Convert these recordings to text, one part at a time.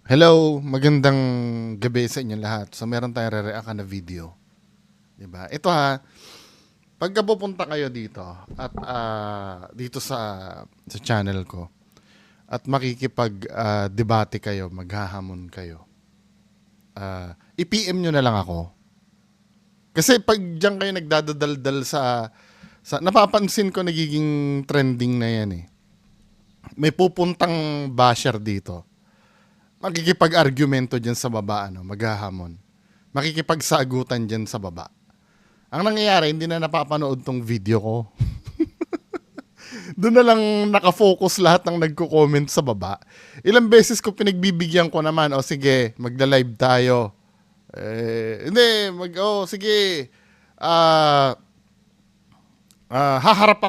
Hello, magandang gabi sa inyo lahat. So meron tayong re-react na video, 'di ba? Ito ha, pagka pupunta kayo dito at dito sa channel ko at makikipag debate kayo, maghahamon kayo. I-PM nyo na lang ako. Kasi pag diyan kayo nagdadaldal sa napapansin ko nagiging trending na 'yan eh. May pupuntang basher dito. Makikipag-argumento dyan sa baba, maghahamon. Makikipagsagutan dyan sa baba. Ang nangyayari, hindi na napapanood tong video ko. Doon na lang nakafocus lahat ng nagko-comment sa baba. Ilang beses ko pinagbibigyan ko naman, sige, magla-live tayo. Hindi, sige, haharap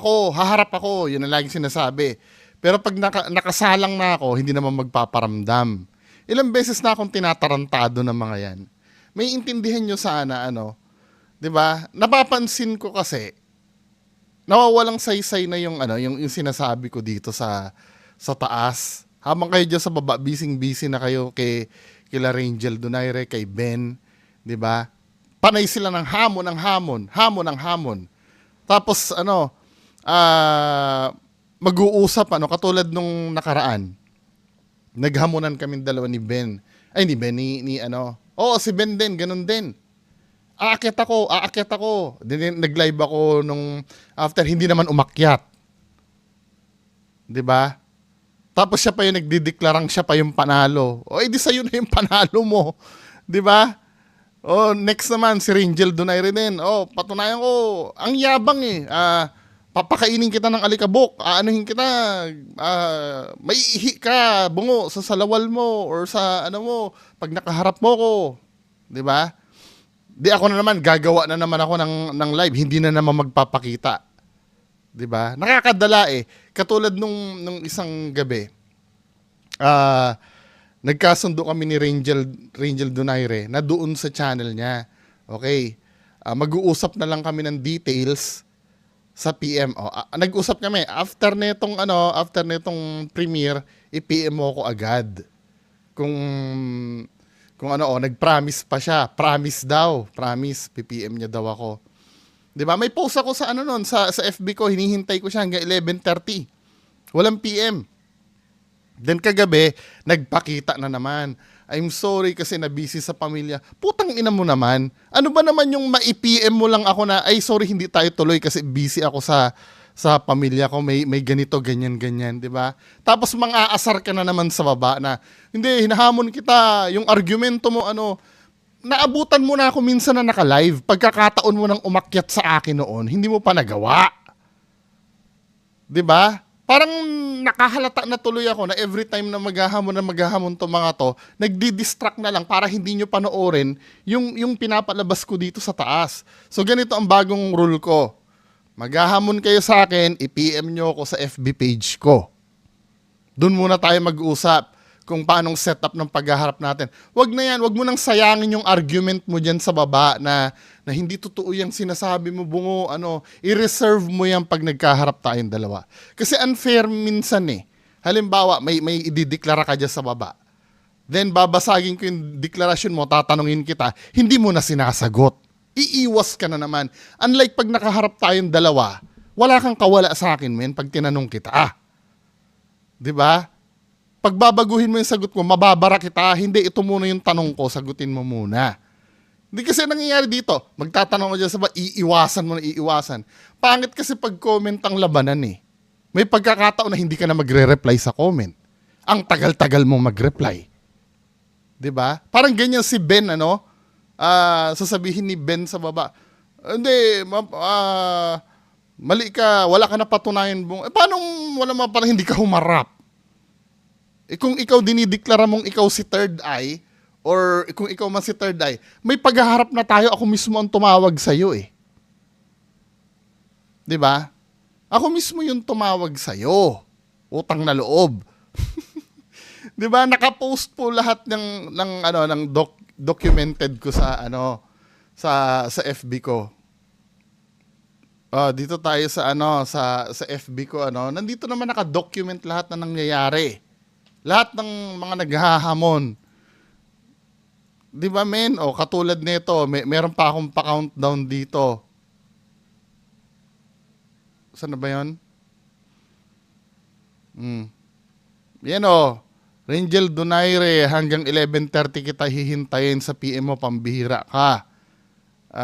ako, yun ang laging sinasabi. Pero pag nakasalang na ako, hindi naman magpaparamdam. Ilang beses na akong tinatarantado ng mga yan. May intindihan nyo sana, 'di ba? Napapansin ko kasi, nawawalang saysay na yung sinasabi ko dito sa taas. Habang kayo dyan sa baba, busy na kayo kila Rangel Donaire, kay Ben, 'di ba? Panay sila ng hamon. Tapos mag-uusap katulad nung nakaraan. Naghamunan kaming dalawa ni Ben. Ay, ni Ben, Oo, si Ben din, ganun din. Aakyat ako. Nag-live ako nung after hindi naman umakyat. 'Di ba? Tapos siya pa yung nagdideklarang siya pa yung panalo. O, edi sa'yo na yung panalo mo. 'Di ba? Next naman, si Rangel Donaire din. Patunayan ko, ang yabang eh. Papakainin kita ng alikabok, aanuhin kita, maiihi ka, bungo, sa salawal mo, or sa mo, pag nakaharap mo ko. 'Di ba? Di ako na naman, gagawa na naman ako ng live, hindi na naman magpapakita. 'Di ba? Nakakadala eh. Katulad nung isang gabi, nagkasundo kami ni Rangel Donaire na doon sa channel niya. Okay. Mag-uusap na lang kami ng details sa PM. Nag-usap kami after nitong premiere, i-PM mo ako agad. Kung nag-promise pa siya. Promise, PPM niya daw ako. 'Di ba? May post ako sa sa FB ko, hinihintay ko siya hanggang 11:30. Walang PM. Then kagabi, nagpakita na naman. I'm sorry kasi na busy sa pamilya. Putang ina mo naman. Ano ba naman yung ma-PM mo lang ako na, ay sorry hindi tayo tuloy kasi busy ako sa pamilya ko, may ganito, ganyan, 'di ba? Tapos mang-aasar ka na naman sa baba na, hindi, hinahamon kita, yung argumento mo, naabutan mo na ako minsan na naka-live, pagkakataon mo nang umakyat sa akin noon, hindi mo pa nagawa. 'Di ba? Parang nakahalata na tuloy ako na every time na maghahamon to mga to, nagdi-distract na lang para hindi nyo panoorin yung pinapalabas ko dito sa taas. So ganito ang bagong rule ko. Maghahamon kayo sa akin, i-PM nyo ako sa FB page ko. Doon muna tayo mag-usap kung paanong setup ng paghaharap natin. Wag na yan, wag mo nang sayangin yung argument mo dyan sa baba na hindi totoo yung sinasabi mo, bungo, i-reserve mo yan pag nagkaharap tayong dalawa. Kasi unfair minsan eh. Halimbawa, may idideklara ka dyan sa baba. Then babasagin ko yung deklarasyon mo, tatanungin kita, hindi mo na sinasagot. Iiwas ka na naman. Unlike pag nakaharap tayong dalawa, wala kang kawala sa akin, men, pag tinanong kita. 'Di ba? Pagbabaguhin mo yung sagot ko, mababara kita. Hindi, ito muna yung tanong ko, sagutin mo muna. Hindi kasi nangyayari dito. Magtatanong ko dyan sa iiwasan mo na iiwasan. Pangit kasi pag-comment ang labanan eh. May pagkakataon na hindi ka na magre-reply sa comment. Ang tagal-tagal mo mag-reply. 'Di ba? Parang ganyan si Ben, sasabihin ni Ben sa baba, hindi, mali ka, wala ka na patunayan. Paano parang hindi ka humarap? Kung ikaw dinideklara mong ikaw si third eye, or kung ikaw man si third eye, may paghaharap na tayo, ako mismo ang tumawag sa'yo eh. 'Di ba? Ako mismo yung tumawag sa'yo. Utang na loob. 'Di ba? Naka-post po lahat ng documented ko sa FB ko. Dito tayo sa FB ko, nandito naman naka-document lahat na nangyayari. Lahat ng mga naghahamon. 'Di ba men? O katulad nito, meron pa akong pa-countdown dito. Saan na ba 'yon? Yan o. Rangel Donaire, hanggang 11:30 kita hihintayin sa PM mo, pambihira ka.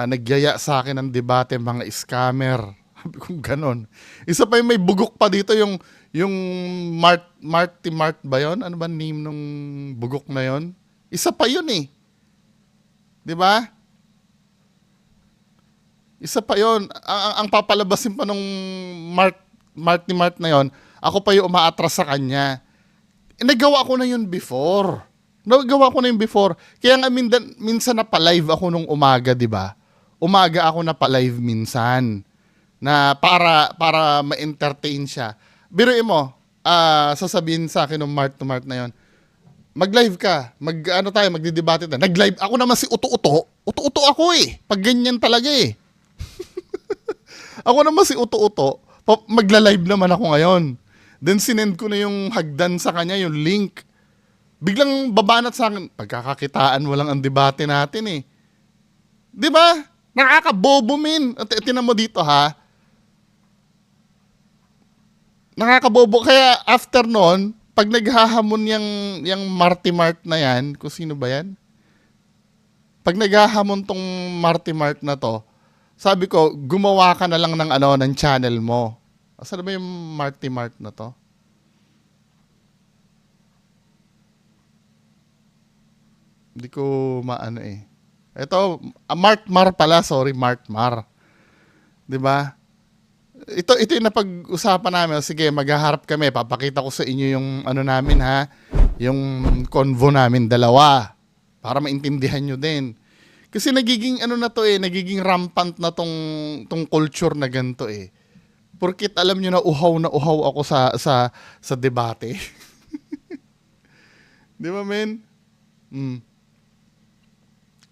Nagyaya sa akin ng debate, mga scammer. Sabi kong ganon. Isa pa yung may bugok pa dito, yung Marty Mart ba yun? Ano ba name nung bugok na yon? Isa pa yun eh. Di ba? Isa pa yun. Ang papalabasin pa nung Marty Mart na yon, ako pa yung umaatras sa kanya. Nagawa ko na yun before. Kaya nga minsan na pa-live ako nung umaga, di ba? Umaga ako na pa-live minsan. Na para ma-entertain siya. Biruin mo, sasabihin sa akin ng Mart to Mart na yon, mag-live ka. Magdidebate na. Nag-live. Ako naman si Uto-Uto. Uto-Uto ako eh. Pag ganyan talaga eh. Ako naman si Uto-Uto. Magla-live naman ako ngayon. Then sinend ko na yung hagdan sa kanya, yung link. Biglang babanat sa akin, pagkakakitaan mo lang ang debate natin eh. Di ba? Nakakabobo min. Tinan mo dito ha. Nakakabobo. Kaya after nun, pag naghahamon yung Marty Mart na yan, kung sino ba yan? Pag naghahamon tong Marty Mart na to, sabi ko, gumawa ka na lang ng channel mo. Saan ba yung Marty Mart na to? Hindi ko maano eh. Ito, Mart Mar pala, sorry, Mart Mar. 'Di ba? Ito yung napag-usapan namin. Sige, maghaharap kami. Papakita ko sa inyo yung namin ha, yung convo namin dalawa para maintindihan nyo din. Kasi nagiging na to eh, nagiging rampant na tong culture na ganito eh. Porkit alam nyo na uhaw ako sa debate. Di ba, men?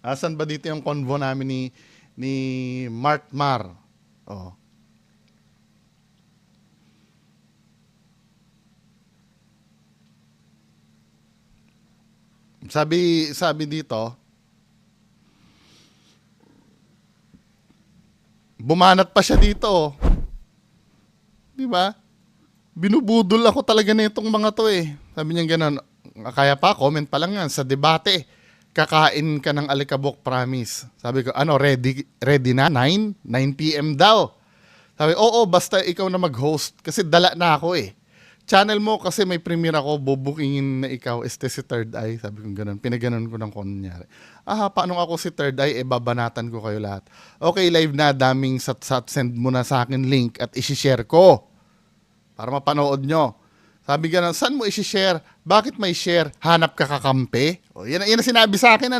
Asan ba dito yung convo namin ni Mart Mar? Oh. Sabi dito, bumanat pa siya dito. Di ba? Binubudol ako talaga nitong mga to eh. Sabi niya gano'n, kaya pa, comment pa lang yan sa debate. Kakain ka ng alikabok, promise. Sabi ko, ready na? 9 p.m. daw. Sabi, oo, basta ikaw na mag-host. Kasi dala na ako eh. Channel mo kasi may premiere ako, bubukingin na ikaw, si Third Eye. Sabi ko gano'n, pinaganon ko ng kunyari. Paano ako si Third Eye? Babanatan ko kayo lahat. Okay, live na, daming sat-sat, send mo na sa akin link at isi-share ko. Para mapanood nyo. Sabi gano'n, saan mo isi-share? Bakit may share? Hanap ka kakampi? O, yan ang sinabi sa akin,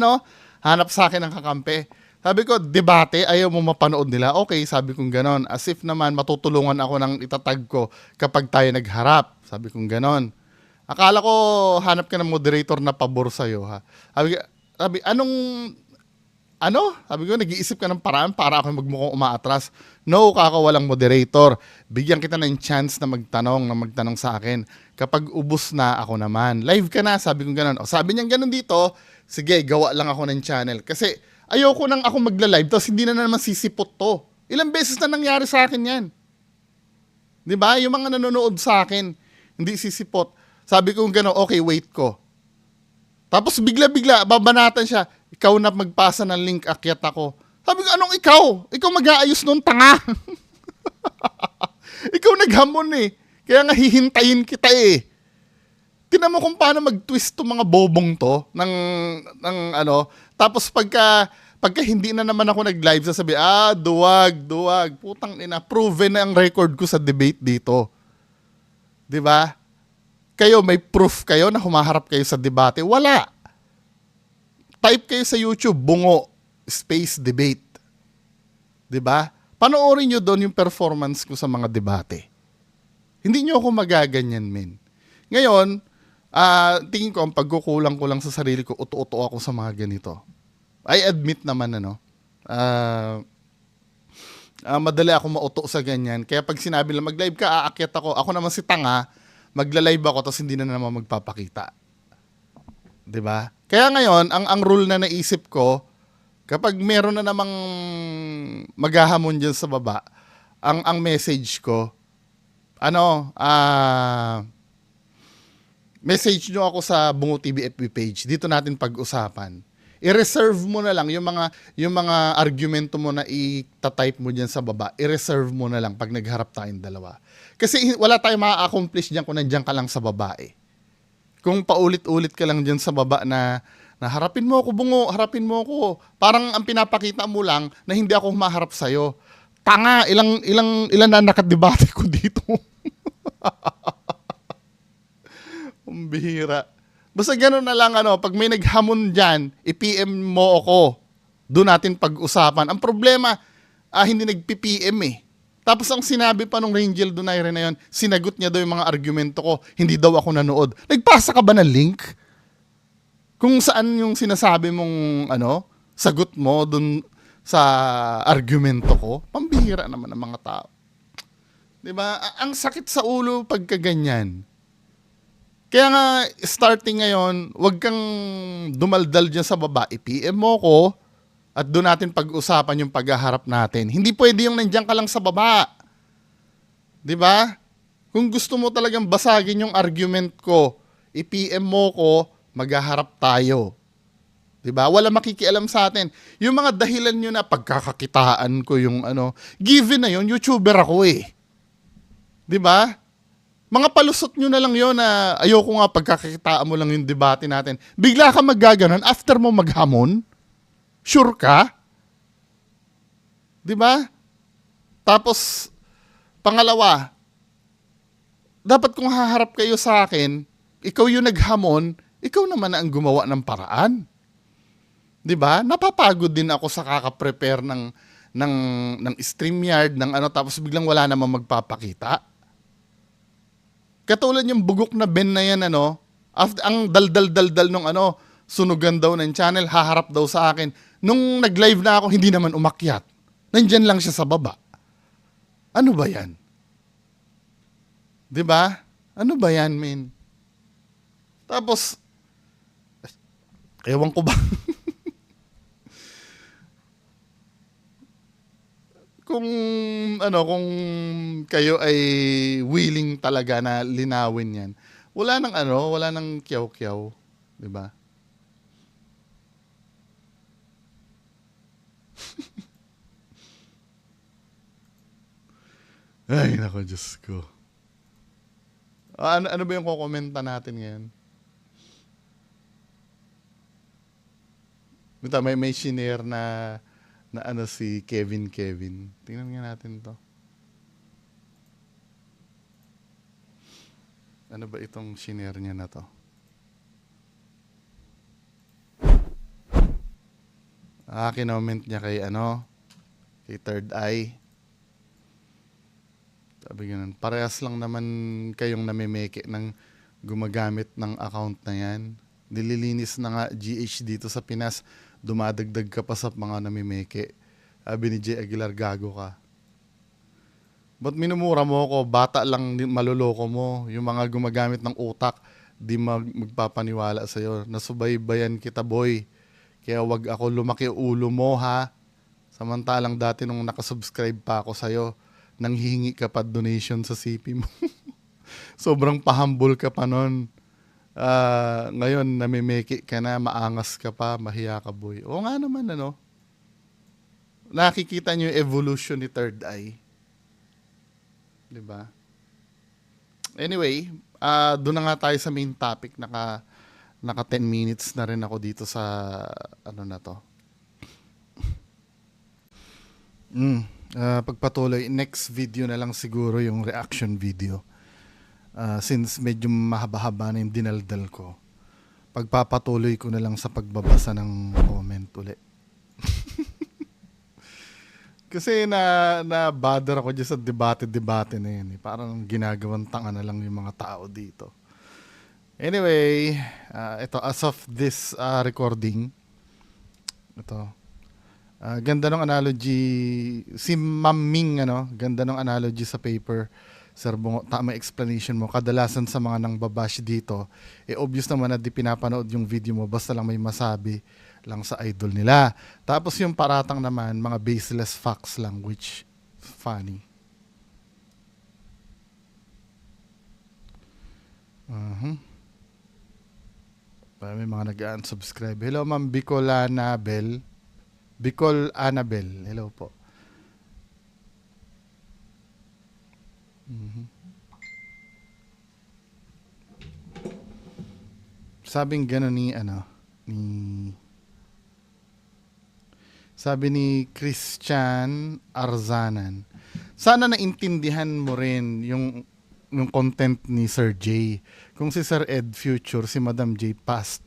Hanap sa akin ng kakampi. Sabi ko, debate, ayaw mo mapanood nila. Okay, sabi kong gano'n. As if naman, matutulungan ako ng itatag ko kapag tayo nagharap. Sabi kong gano'n. Akala ko, hanap ka ng moderator na pabor sa'yo, ha? Sabi, Sabi ko, nag-iisip ka ng paraan para ako magmukhang umaatras. No, walang moderator. Bigyan kita ng chance na magtanong sa akin. Kapag ubos na, ako naman. Live ka na, sabi ko gano'n. O, sabi niya gano'n dito, sige, gawa lang ako ng channel. Kasi ayoko nang ako magla-live, tapos hindi na naman sisipot to. Ilang beses na nangyari sa akin yan. Di ba? Yung mga nanonood sa akin, hindi sisipot. Sabi ko gano'n, okay, wait ko. Tapos bigla-bigla, babanatan siya. Ikaw na magpasa ng link, akyat ako. Sabi ko, anong ikaw? Ikaw mag-aayos nun, tanga. Ikaw naghamon eh. Kaya nga hihintayin kita eh. Tinan mo kung paano mag-twist to mga bobong to ng Tapos pagka hindi na naman ako nag-live, sasabi, duwag. Putang ina, proven na ang record ko sa debate dito. 'Di ba? Kayo, may proof kayo na humaharap kayo sa debate? Wala. Type kayo sa YouTube, bungo, space debate. 'Di ba? Panoorin nyo doon yung performance ko sa mga debate. Hindi nyo ako magaganyan, men. Ngayon, tingin ko, ang pagkukulang ko lang sa sarili ko, uto-uto ako sa mga ganito. I admit naman, madali ako mauto sa ganyan. Kaya pag sinabi lang mag-live ka, aakyat ako. Ako naman si tanga, magla-live ako, tapos hindi na naman magpapakita. 'Di ba? Kaya ngayon, ang rule na naisip ko, kapag meron na namang maghahamon dyan sa baba, ang message ko, message nyo ako sa Bungo TV FB page. Dito natin pag-usapan. I-reserve mo na lang yung mga argumento mo na i-type mo diyan sa baba. I-reserve mo na lang pag nagharap tayong dalawa. Kasi wala tayong ma-accomplish diyan kung nandiyan ka lang sa baba eh. Kung paulit-ulit ka lang diyan sa baba na harapin mo ako, Bungo, harapin mo ako. Parang ang pinapakita mo lang na hindi ako humaharap sa iyo. Tanga, ilang na nakadebate ko dito. Ang bihira. Basta gano'n na lang, pag may naghamon dyan, i-PM mo ako. Doon natin pag-usapan. Ang problema, hindi nag-PM eh. Tapos ang sinabi pa nung Rangel Donaire na yun, sinagot niya daw yung mga argumento ko, hindi daw ako nanood. Nagpasa ka ba ng link? Kung saan yung sinasabi mong, sagot mo doon sa argumento ko, pambihira naman ng mga tao. 'Di ba? Ang sakit sa ulo pagka ganyan. Kaya nga, starting ngayon, wag kang dumaldal dyan sa baba. I-PM mo ko at doon natin pag-usapan yung paghaharap natin. Hindi pwede yung nandiyan ka lang sa baba. 'Di ba? Kung gusto mo talagang basagin yung argument ko, i-PM mo ko, maghaharap tayo. 'Di ba? Wala makikialam sa atin. Yung mga dahilan nyo na pagkakakitaan ko yung given na yun, YouTuber ako eh. 'Di ba? Mga palusot nyo na lang yun na ayoko nga pagkakakitaan mo lang yung debate natin. Bigla ka maggaganon after mo maghamon? Sure ka? 'Di ba? Tapos, pangalawa, dapat kung haharap kayo sa akin, ikaw yung naghamon, ikaw naman ang gumawa ng paraan. 'Di ba? Napapagod din ako sa kaka-prepare ng StreamYard, tapos biglang wala namang magpapakita. Katulad yung bugok na Ben na yan, after, ang dal-dal-dal-dal nung sunugan daw ng channel, haharap daw sa akin. Nung nag-live na ako, hindi naman umakyat. Nandyan lang siya sa baba. Ano ba yan? 'Di ba? Ano ba yan, men? Tapos, ewan ko ba? kung kayo ay willing talaga na linawin 'yan. Wala nang kiyaw-kiyaw, 'di ba? Ay, nako, Diyos ko. Ano ba yung kukomenta natin ngayon? May shinare na si Kevin. Tingnan nga natin to. Ano ba itong shinare niya na to? Kinoment niya kay Third Eye. Sabi ganun, parehas lang naman kayong namimeke ng gumagamit ng account na yan. Nililinis na nga GH dito sa Pinas. Dumadagdag ka pa sa mga namimeke. Sabi ni Jay Aguilar, gago ka. Ba't minumura mo ako? Bata lang maluloko mo. Yung mga gumagamit ng utak, di magpapaniwala sa'yo. Nasubaybayan kita, boy. Kaya wag ako lumaki ulo mo, ha? Samantalang dati nung nakasubscribe pa ako sa'yo, nanghihingi ka pa donation sa CP mo. Sobrang pahambol ka pa nun. Ngayon, namimeki ka na, maangas ka pa, mahiya ka, boy. Oo nga naman, nakikita nyo yung evolution ni Third Eye. Diba? Anyway, doon na nga tayo sa main topic. Naka 10 minutes na rin ako dito sa na to. Pagpatuloy, next video na lang siguro yung reaction video. Since medyo mahaba-haba na yung dinaldal ko, pagpapatuloy ko na lang sa pagbabasa ng comment ulit. Kasi na-bother ako dyan sa debate na yun. Parang ginagawang tanga na lang yung mga tao dito. Anyway, ito, as of this recording, ito, ganda ng analogy, si Ma'am Ming, ganda ng analogy sa paper. Sir Bungo, tama explanation mo. Kadalasan sa mga nang babash dito, obvious naman na di pinapanood yung video mo, basta lang may masabi lang sa idol nila. Tapos yung paratang naman, mga baseless facts lang, which funny. May mga nag-unsubscribe. Hello, Ma'am Bicol Annabel. Bicol Annabel. Hello po. Sabing gano'n sabi ni Christian Arzanan, sana naintindihan mo rin yung content ni Sir J. Kung si Sir Ed future, si Madam J past,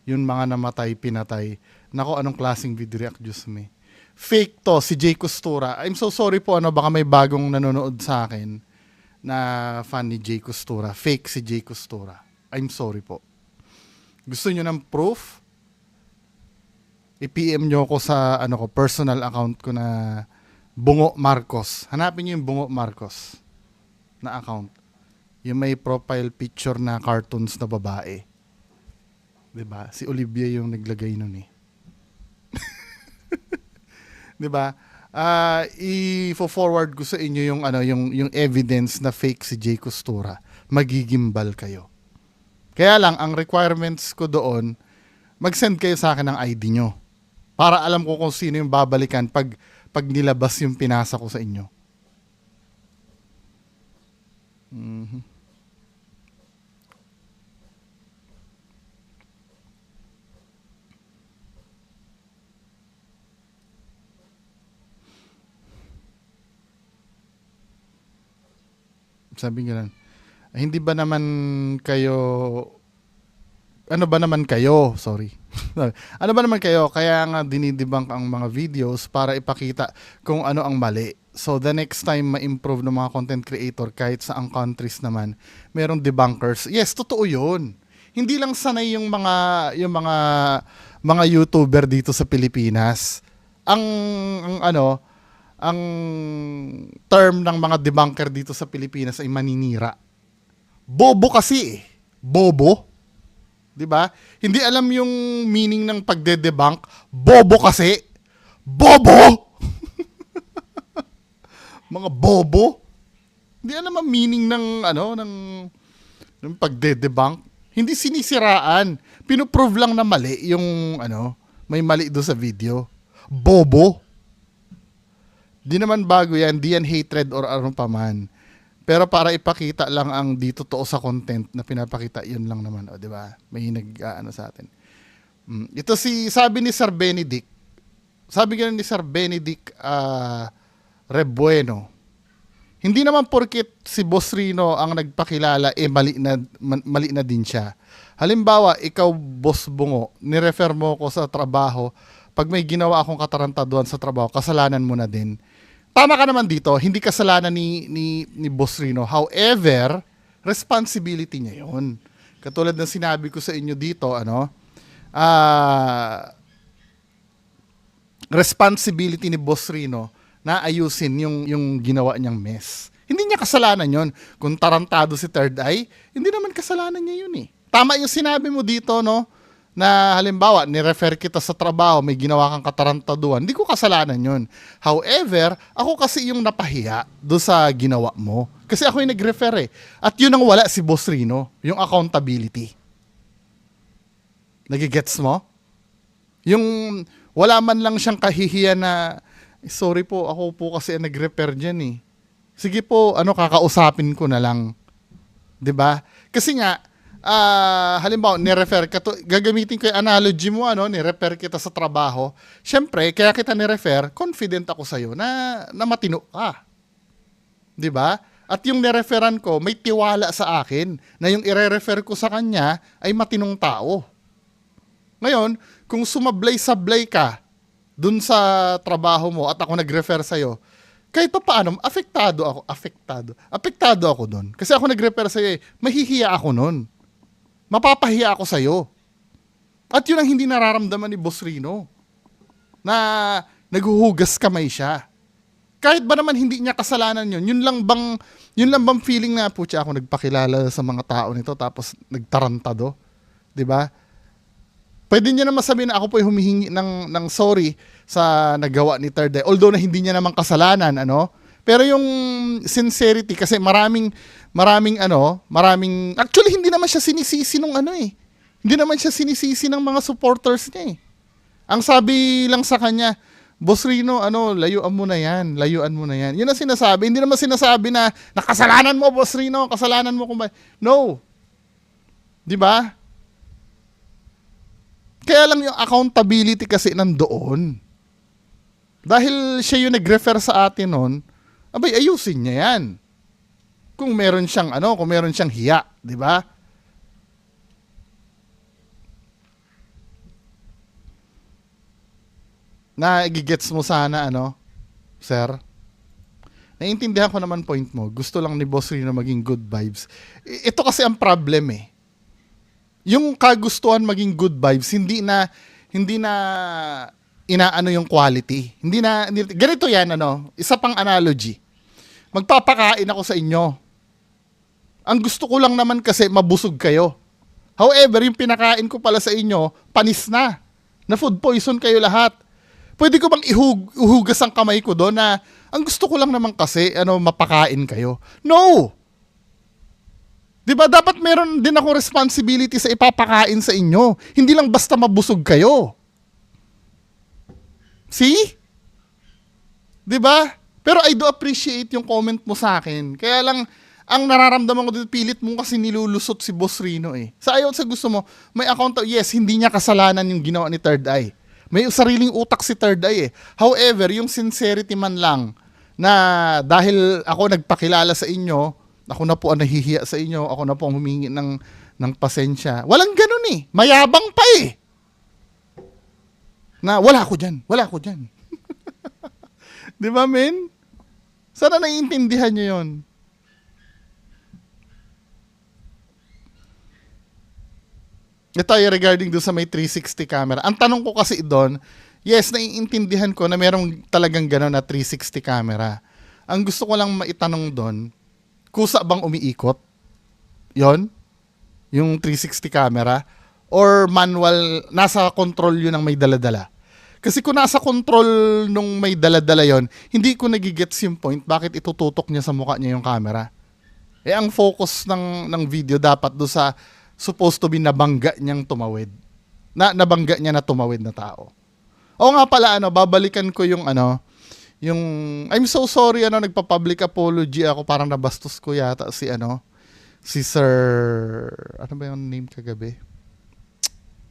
yung mga namatay, pinatay. Nako, anong klaseng video react, Diyos me. Fake to, si J Costura. I'm so sorry po, baka may bagong nanonood sa akin na fan ni J Costura. Fake si J Costura. I'm sorry po. Gusto nyo ng proof? I-PM nyo ako sa personal account ko na Bungo Marcos. Hanapin nyo yung Bungo Marcos na account. Yung may profile picture na cartoons na babae. 'Di ba? Si Olivia yung naglagay nun eh. 'Di ba? I-forward ko sa inyo yung evidence na fake si J Costura. Magigimbal kayo. Kaya lang ang requirements ko doon, mag-send kayo sa akin ng ID nyo para alam ko kung sino yung babalikan pag nilabas yung pinasa ko sa inyo. Sabi nga lang, hindi ba naman kayo, ano ba naman kayo, sorry. Ano ba naman kayo, kaya nga dinidebunk ang mga videos para ipakita kung ano ang mali. So the next time ma-improve ng mga content creator kahit sa ang countries naman, merong debunkers. Yes, totoo 'yun. Hindi lang sanay yung mga YouTuber dito sa Pilipinas. Ang term ng mga debunker dito sa Pilipinas ay maninira. Bobo kasi eh. Bobo. 'Di ba? Hindi alam yung meaning ng pagde-debunk. Bobo kasi. Bobo. Mga bobo. Hindi alam ang meaning ng ng pagde-debunk. Hindi sinisiraan. Pinoprove lang na mali yung may mali do sa video. Bobo. Di naman bago yan, di yan hatred or ano pa man. Pero para ipakita lang ang di totoo sa content na pinapakita, yun lang naman, di ba? May sa atin. Ito sabi ni Sir Benedict. Sabi ganun ni Sir Benedict Rebueno. Hindi naman porket si Boss Rino ang nagpakilala, mali na din siya. Halimbawa, ikaw, Boss Bungo, nirefer mo ko sa trabaho, pag may ginawa akong katarantaduhan sa trabaho, kasalanan mo na din. Tama ka naman dito, hindi kasalanan ni Boss Rino. However, responsibility niya yun. Katulad ng sinabi ko sa inyo dito, responsibility ni Boss Rino na ayusin yung ginawa niyang mess. Hindi niya kasalanan yun. Kung tarantado si Third Eye, hindi naman kasalanan niya yun eh. Tama yung sinabi mo dito, na halimbawa, nirefer kita sa trabaho, may ginawa kang katarantaduhan, hindi ko kasalanan yun. However, ako kasi yung napahiya doon sa ginawa mo. Kasi ako yung nag-refer eh. At yun ang wala si Boss Rino, yung accountability. Nagigets mo? Yung wala man lang siyang kahihiya na, sorry po, ako po kasi nag-refer dyan eh. Sige po, kakausapin ko na lang. 'Di ba? Kasi nga, halimbawa, ni-refer ka to, gagamitin ko yung analogy mo, ni-refer kita sa trabaho. Siyempre, kaya kita ni-refer, confident ako sa'yo na matino ka. 'Di ba? At yung ni-referan ko, may tiwala sa akin na yung ire-refer ko sa kanya ay matinong tao. Ngayon, kung sumablay-sablay ka dun sa trabaho mo at ako nag-refer sa'yo, kahit pa paano, apektado ako dun. Kasi ako nag-refer sa'yo mahihiya ako nun. Mapapahiya ako sa'yo. At yun ang hindi nararamdaman ni Boss Rino. Na naghuhugas kamay siya. Kahit ba naman hindi niya kasalanan yun, yun lang bang feeling na, putya ako nagpakilala sa mga tao nito tapos nagtarantado, 'di ba? Pwede niya naman sabihin na ako po ay humihingi ng sorry sa nagawa ni Third Eye. Although na hindi niya naman kasalanan, ano? Pero yung sincerity, kasi actually hindi naman siya sinisisi nung ano eh. Hindi naman siya sinisisi ng mga supporters niya eh. Ang sabi lang sa kanya, Boss Rino, layuan mo na yan. Layuan mo na yan. Yun ang sinasabi. Hindi naman sinasabi na, nakasalanan mo, Boss Rino. Kasalanan mo kung ba. No. Di ba? Kaya lang yung accountability kasi nandoon. Dahil siya yung nag-refer sa atin nun, abay, ayusin niya yan. Kung meron siyang hiya. Di ba? Nagigets mo sana, sir? Naiintindihan ko naman point mo. Gusto lang ni Boss Rino maging good vibes. Ito kasi ang problem eh. Yung kagustuhan maging good vibes, hindi na inaano yung quality. Ganito yan, isa pang analogy. Magpapakain ako sa inyo. Ang gusto ko lang naman kasi mabusog kayo. However, yung pinakain ko pala sa inyo, panis na. Na food poison kayo lahat. Pwede ko bang ihugas ang kamay ko doon na ang gusto ko lang naman kasi mapakain kayo? No! 'Di ba dapat meron din ako responsibility sa ipapakain sa inyo. Hindi lang basta mabusog kayo. See? 'Di ba? Pero I do appreciate yung comment mo sa akin. Kaya lang ang nararamdaman ko dito, pilit mo kasi nilulusot si Boss Rino eh. Sa ayaw sa gusto mo, may account, yes, hindi niya kasalanan yung ginawa ni Third Eye. May sariling utak si Third Eye eh. However, yung sincerity man lang na dahil ako nagpakilala sa inyo, ako na po ang nahihiya sa inyo, ako na po ang humingi ng pasensya. Walang ganun eh. Mayabang pa eh. Na wala ko dyan. Di ba, men? Sana naiintindihan nyo yun. Ito ay regarding doon sa may 360 camera. Ang tanong ko kasi doon, yes, naiintindihan ko na merong talagang gano'n na 360 camera. Ang gusto ko lang maitanong doon, kusa bang umiikot? Yon? Yung 360 camera? Or manual, nasa control yun ng may daladala? Kasi kung nasa control nung may daladala yon, hindi ko nagigets yung point bakit itututok niya sa mukha niya yung camera. Eh, ang focus ng video dapat do sa supposed to be nabangga niyang tumawid. Nabangga niya na tumawid na tao. O nga pala, babalikan ko yung I'm so sorry, nagpa-public apology ako, parang nabastos ko yata si Sir, ano ba yung name kagabi?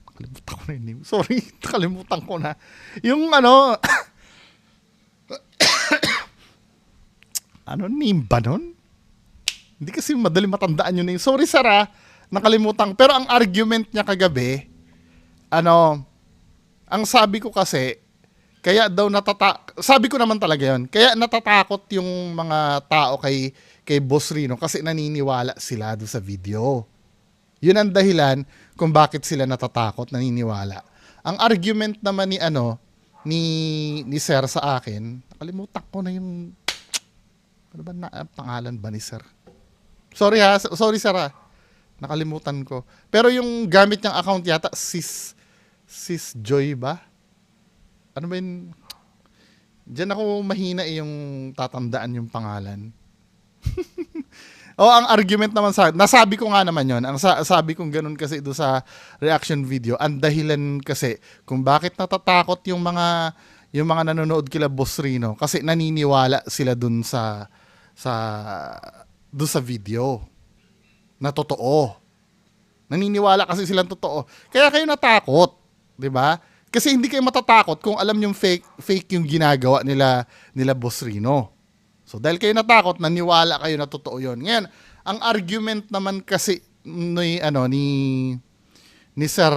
Nakalimutan ko na yung name. Sorry, nakalimutan ko na. Yung name ba nun? Hindi kasi madali matandaan yung name. Sorry, Sir, nakalimutan. Pero ang argument niya kagabi, ang sabi ko kasi, kaya daw sabi ko naman talaga yun, kaya natatakot yung mga tao kay Boss Rino kasi naniniwala sila doon sa video. Yun ang dahilan kung bakit sila natatakot, naniniwala. Ang argument naman ni Sir sa akin, nakalimutan ko na yung, ano ba pangalan ba ni Sir? Sorry Sir, nakalimutan ko. Pero yung gamit niyang account yata, Sis Joy ba? Ano ba yun? Diyan ako mahina yung tatandaan yung pangalan. Ang argument naman nasabi ko nga naman yon. Ang sabi kong ganun kasi do sa reaction video, ang dahilan kasi kung bakit natatakot yung mga nanonood kila Boss Rino kasi naniniwala sila dun sa video na totoo. Naniniwala kasi silang totoo. Kaya kayo natakot, 'di ba? Kasi hindi kayo matatakot kung alam yung fake yung ginagawa nila Boss Rino. So dahil kayo natakot, naniwala kayo na totoo 'yon. Ngayon, ang argument naman kasi ni Sir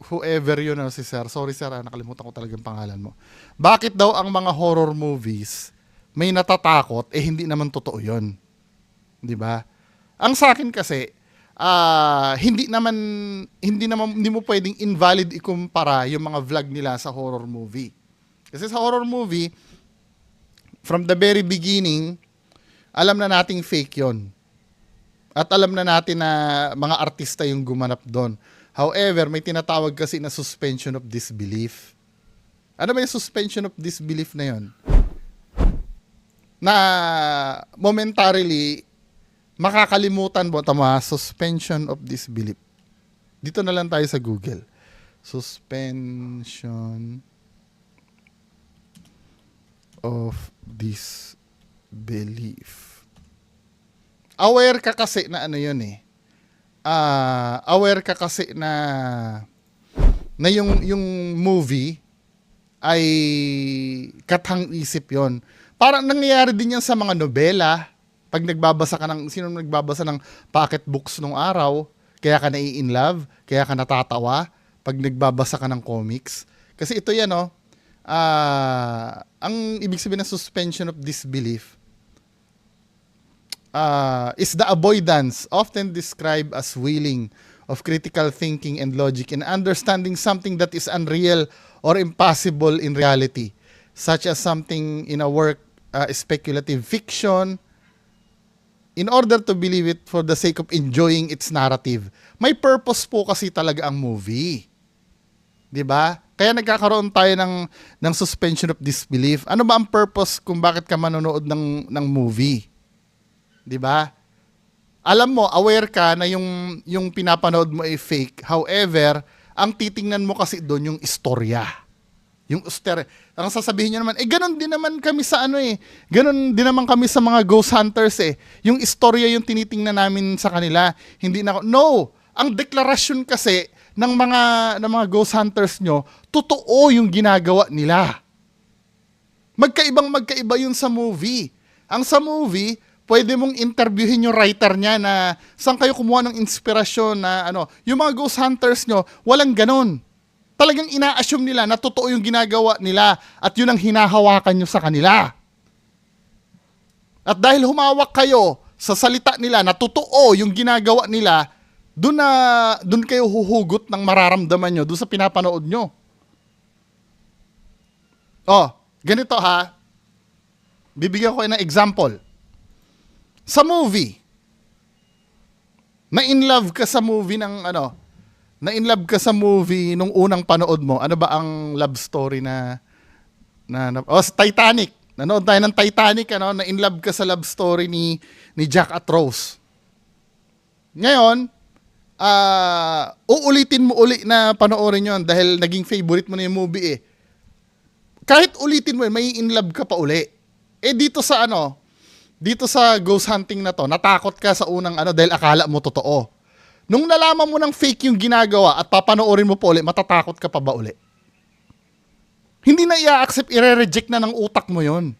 whoever yun si Sir. Sorry Sir, nakalimutan ko talaga yung pangalan mo. Bakit daw ang mga horror movies may natatakot hindi naman totoo 'yon? 'Di ba? Ang sa akin kasi hindi mo pwedeng invalid ikumpara yung mga vlog nila sa horror movie. Kasi sa horror movie, from the very beginning, alam na nating fake yon. At alam na natin na mga artista yung gumanap doon. However, may tinatawag kasi na suspension of disbelief. Ano ba yung suspension of disbelief na yon? Na momentarily, makakalimutan mo, tama, suspension of disbelief. Dito na lang tayo sa Google. Suspension of disbelief. Aware ka kasi na ano yun eh. Aware ka kasi na yung movie ay kathang isip yon. Parang nangyayari din yan sa mga nobela. Pag nagbabasa ka sino nagbabasa ng pocket books nung araw, kaya ka in love, kaya ka natatawa pag nagbabasa ka ng comics. Kasi ito yan, oh. Ang ibig sabihin ng suspension of disbelief is the avoidance, often described as willing, of critical thinking and logic and understanding something that is unreal or impossible in reality, such as something in a work, speculative fiction, in order to believe it for the sake of enjoying its narrative. May purpose po kasi talaga ang movie. 'Di ba? Kaya nagkakaroon tayo ng suspension of disbelief. Ano ba ang purpose kung bakit ka manonood ng movie? 'Di ba? Alam mo, aware ka na yung pinapanood mo ay fake. However, ang titingnan mo kasi doon yung istorya. Yung ang sasabihin niyo naman, ganun din naman kami sa ganun din naman kami sa mga ghost hunters eh. Yung istorya yung tinitingnan namin sa kanila. Hindi na, no, ang deklarasyon kasi ng mga ghost hunters nyo, totoo yung ginagawa nila. Magkaiba yun sa movie. Ang sa movie, pwede mong interviewin yung writer niya na saan kayo kumuha ng inspirasyon na yung mga ghost hunters nyo, walang ganun. Talagang ina-assume nila na totoo yung ginagawa nila at yun ang hinahawakan nyo sa kanila. At dahil humawak kayo sa salita nila na totoo yung ginagawa nila, doon kayo huhugot ng mararamdaman nyo doon sa pinapanood nyo. Ganito ha. Bibigyan ko kayo ng example. Sa movie, na-in-love ka sa movie na-in-love ka sa movie nung unang panood mo. Ano ba ang love story Titanic. Nanood tayo ng Titanic, na-in-love ka sa love story ni Jack at Rose. Ngayon, uulitin mo uli na panoorin yon dahil naging favorite mo na yung movie eh. Kahit ulitin mo, may in-love ka pa uli. Dito sa ghost hunting na to, natakot ka sa unang dahil akala mo totoo. Nung nalaman mo ng fake yung ginagawa at papanoorin mo po ulit, matatakot ka pa ba ulit? Hindi na i-accept, i-reject na ng utak mo yon.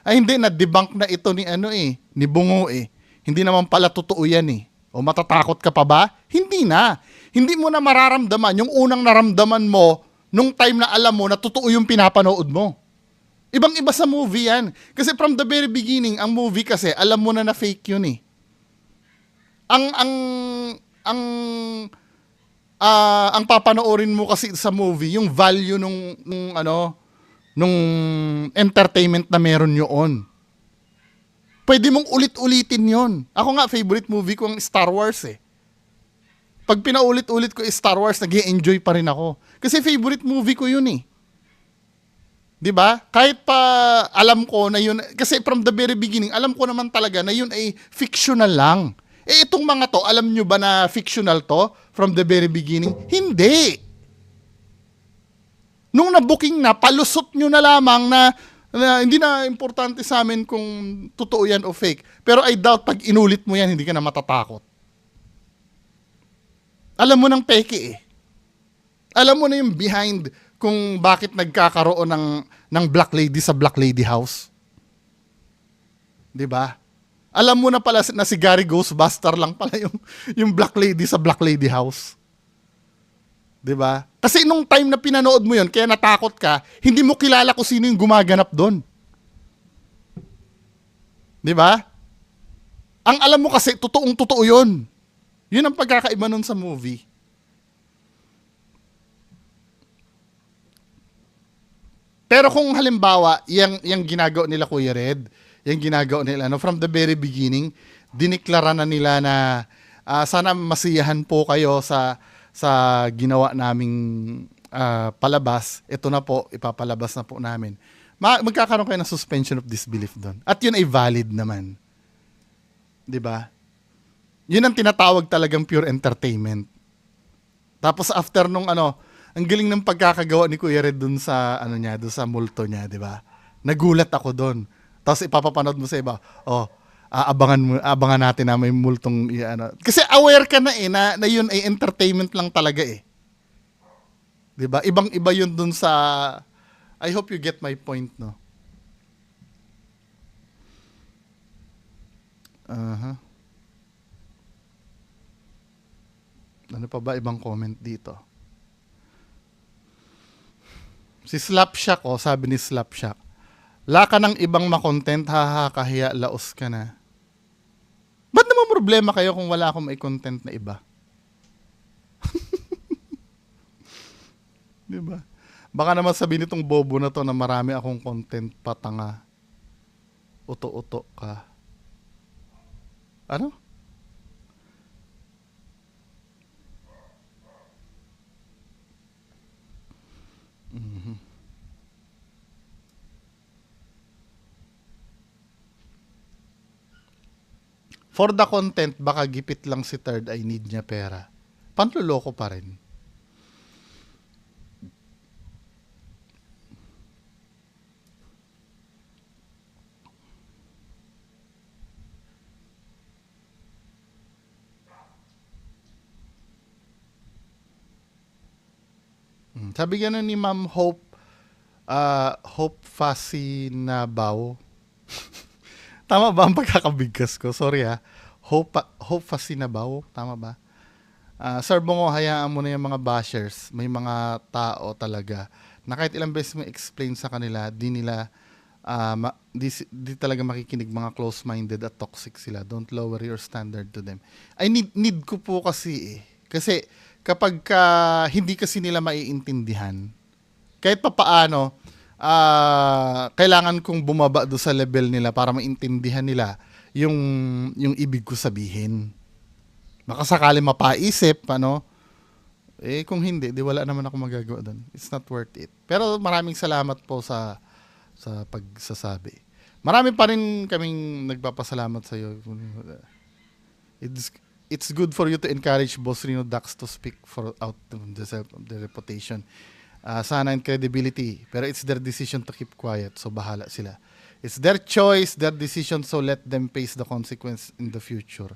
Ay hindi, na-debunk na ito ni Bungo eh. Hindi naman pala totoo yan eh. O matatakot ka pa ba? Hindi na. Hindi mo na mararamdaman yung unang naramdaman mo nung time na alam mo na totoo yung pinapanood mo. Ibang-iba sa movie yan. Kasi from the very beginning, ang movie kasi, alam mo na fake yun eh. Ang papanoorin mo kasi sa movie, yung value nung entertainment na meron yun. Pwede mong ulit-ulitin yon. Ako nga, favorite movie ko ang Star Wars eh. Pag pinaulit-ulit ko Star Wars, nag-i-enjoy pa rin ako. Kasi favorite movie ko yun eh. 'Di ba? Kahit pa alam ko na yun, kasi from the very beginning, alam ko naman talaga na yun ay fictional lang. Itong mga to, alam nyo ba na fictional to from the very beginning? Hindi. Nung na-booking na, palusot nyo na lamang na hindi na importante sa amin kung totoo yan o fake. Pero I doubt pag inulit mo yan, hindi ka na matatakot. Alam mo ng peke eh. Alam mo na yung behind kung bakit nagkakaroon ng Black Lady sa Black Lady House. 'Di ba? Alam mo na pala na si Gary Ghostbuster lang pala yung Black Lady sa Black Lady House. 'Di ba? Kasi nung time na pinanood mo 'yon, kaya natakot ka, hindi mo kilala kung sino yung gumaganap doon. 'Di ba? Ang alam mo kasi totoong-totoo 'yon. 'Yun ang pagkakaiba nun sa movie. Pero kung halimbawa, yung ginagawa nila Kuya Red, yung ginagawa nila, no, from the very beginning, diniklara na nila na sana masiyahan po kayo sa ginawa naming palabas. Ito na po, ipapalabas na po namin. Magkakaroon kayo ng suspension of disbelief doon. At yun ay valid naman. 'Di ba? Yun ang tinatawag talagang pure entertainment. Tapos after nung ang galing ng pagkakagawa ni Kuya Red dun sa niya, dun sa multo niya, 'di ba? Nagulat ako doon. Tapos ipapapanood mo sa iba. Oh, abangan natin na may multong Kasi aware ka na na yun ay entertainment lang talaga eh. 'Di ba? Ibang-iba yun dun sa I hope you get my point, no. Aha. Ano pa ba ibang comment dito? Si Slapshack, sabi ni Slapshack. Laka ng ibang makontent, haha, kahiya, laos ka na. Ba't naman problema kayo kung wala akong may content na iba? Di ba? Baka naman sabihin nitong bobo na to na marami akong content patanga. Uto-uto ka. Ano? For the content, baka gipit lang si Third I need niya pera. Panluloko pa rin. Sabi gano'n ni Ma'am Hope, Hope Fasinabaw. Tama ba ang pagkakabigkas ko? Sorry Hope Fasinabaw. Tama ba? Sir Bongo, hayaan mo na yung mga bashers. May mga tao talaga na kahit ilang beses mo explain sa kanila, di talaga makikinig, mga close-minded at toxic sila. Don't lower your standard to them. I need ko po kasi Kasi kapag hindi kasi nila maiintindihan, kahit papaano, kailangan kong bumaba do sa level nila para maintindihan nila yung ibig ko sabihin. Baka sakali mapaisip, kung hindi, di wala naman ako magagawa doon. It's not worth it. Pero maraming salamat po sa pagsasabi. Marami pa rin kaming nagpapasalamat sa iyo. It's good for you to encourage Boss Rino Dax to speak out of the reputation. Sana and credibility. Pero it's their decision to keep quiet. So bahala sila. It's their choice, their decision. So let them face the consequence in the future.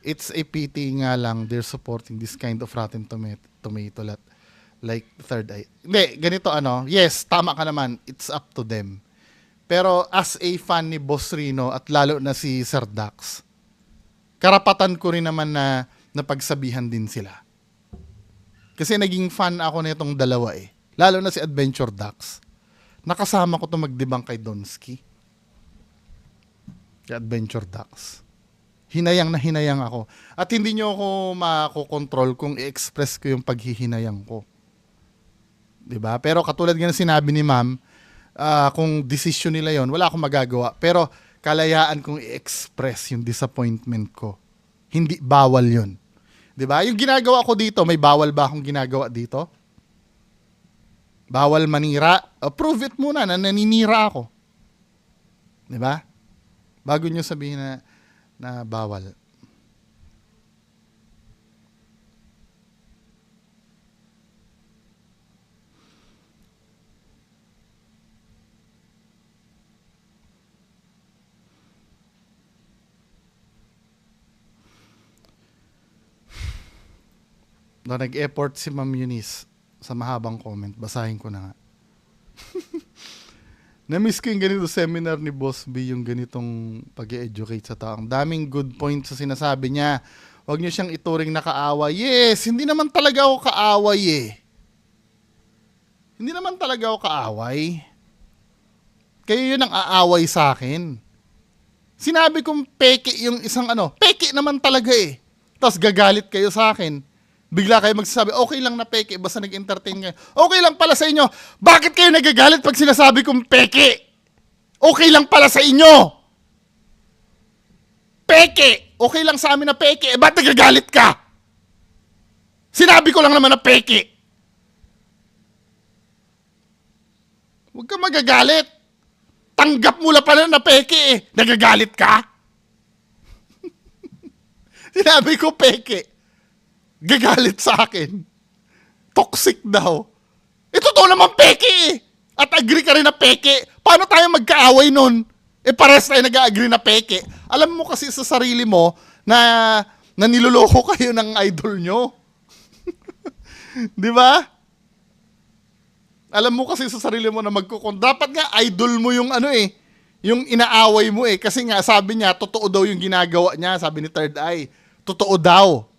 It's a pity nga lang they're supporting this kind of rotten tomato like Third Eye. Hindi, ganito yes, tama ka naman. It's up to them. Pero as a fan ni Boss Rino at lalo na si Sir Dax, karapatan ko rin naman na pagsabihan din sila. Kasi naging fan ako nitong dalawa Lalo na si Adventure Dax. Nakasama ko to magdebang kay Donsky. Kay Adventure Dax. Hinayang na hinayang ako. At hindi nyo ako makokontrol kung i-express ko yung paghihinayang ko. 'Di ba? Pero katulad nga sinabi ni Ma'am, kung decision nila yon, wala akong magagawa. Pero kalayaan kong i-express yung disappointment ko. Hindi bawal yun. 'Di ba? Yung ginagawa ko dito, may bawal ba akong ginagawa dito? Bawal manira? Prove it muna na naninira ako. 'Di ba? Bago nyo sabihin na bawal. Nag-effort si Ma'am Eunice sa mahabang comment. Basahin ko na nga. Na-miss ko yung ganito seminar ni Boss B, yung ganitong pag-educate sa tao. Ang daming good points sa sinasabi niya. Huwag niyo siyang ituring na kaaway. Yes, hindi naman talaga ako kaaway Hindi naman talaga ako kaaway. Kayo yun ang aaway sa akin. Sinabi kong peke yung isang peke naman talaga Tapos gagalit kayo sa akin. Bigla kayo magsasabi, okay lang na peke, basta nag-entertain kayo. Okay lang pala sa inyo. Bakit kayo nagagalit pag sinasabi kong peke? Okay lang pala sa inyo. Peke. Okay lang sa amin na peke. Ba't nagagalit ka? Sinabi ko lang naman na peke. Huwag ka magagalit. Tanggap mo lang pala na peke eh. Nagagalit ka? Sinabi ko peke. Gagalit sa akin. Toxic daw. Totoo naman peke eh. At agree ka rin na peke. Paano tayo magkaaway nun? Pares tayo nag-agree na peke. Alam mo kasi sa sarili mo na niloloko kayo ng idol nyo. Di ba? Alam mo kasi sa sarili mo na dapat nga idol mo yung yung inaaway mo eh. Kasi nga sabi niya, totoo daw yung ginagawa niya. Sabi ni Third Eye, totoo daw.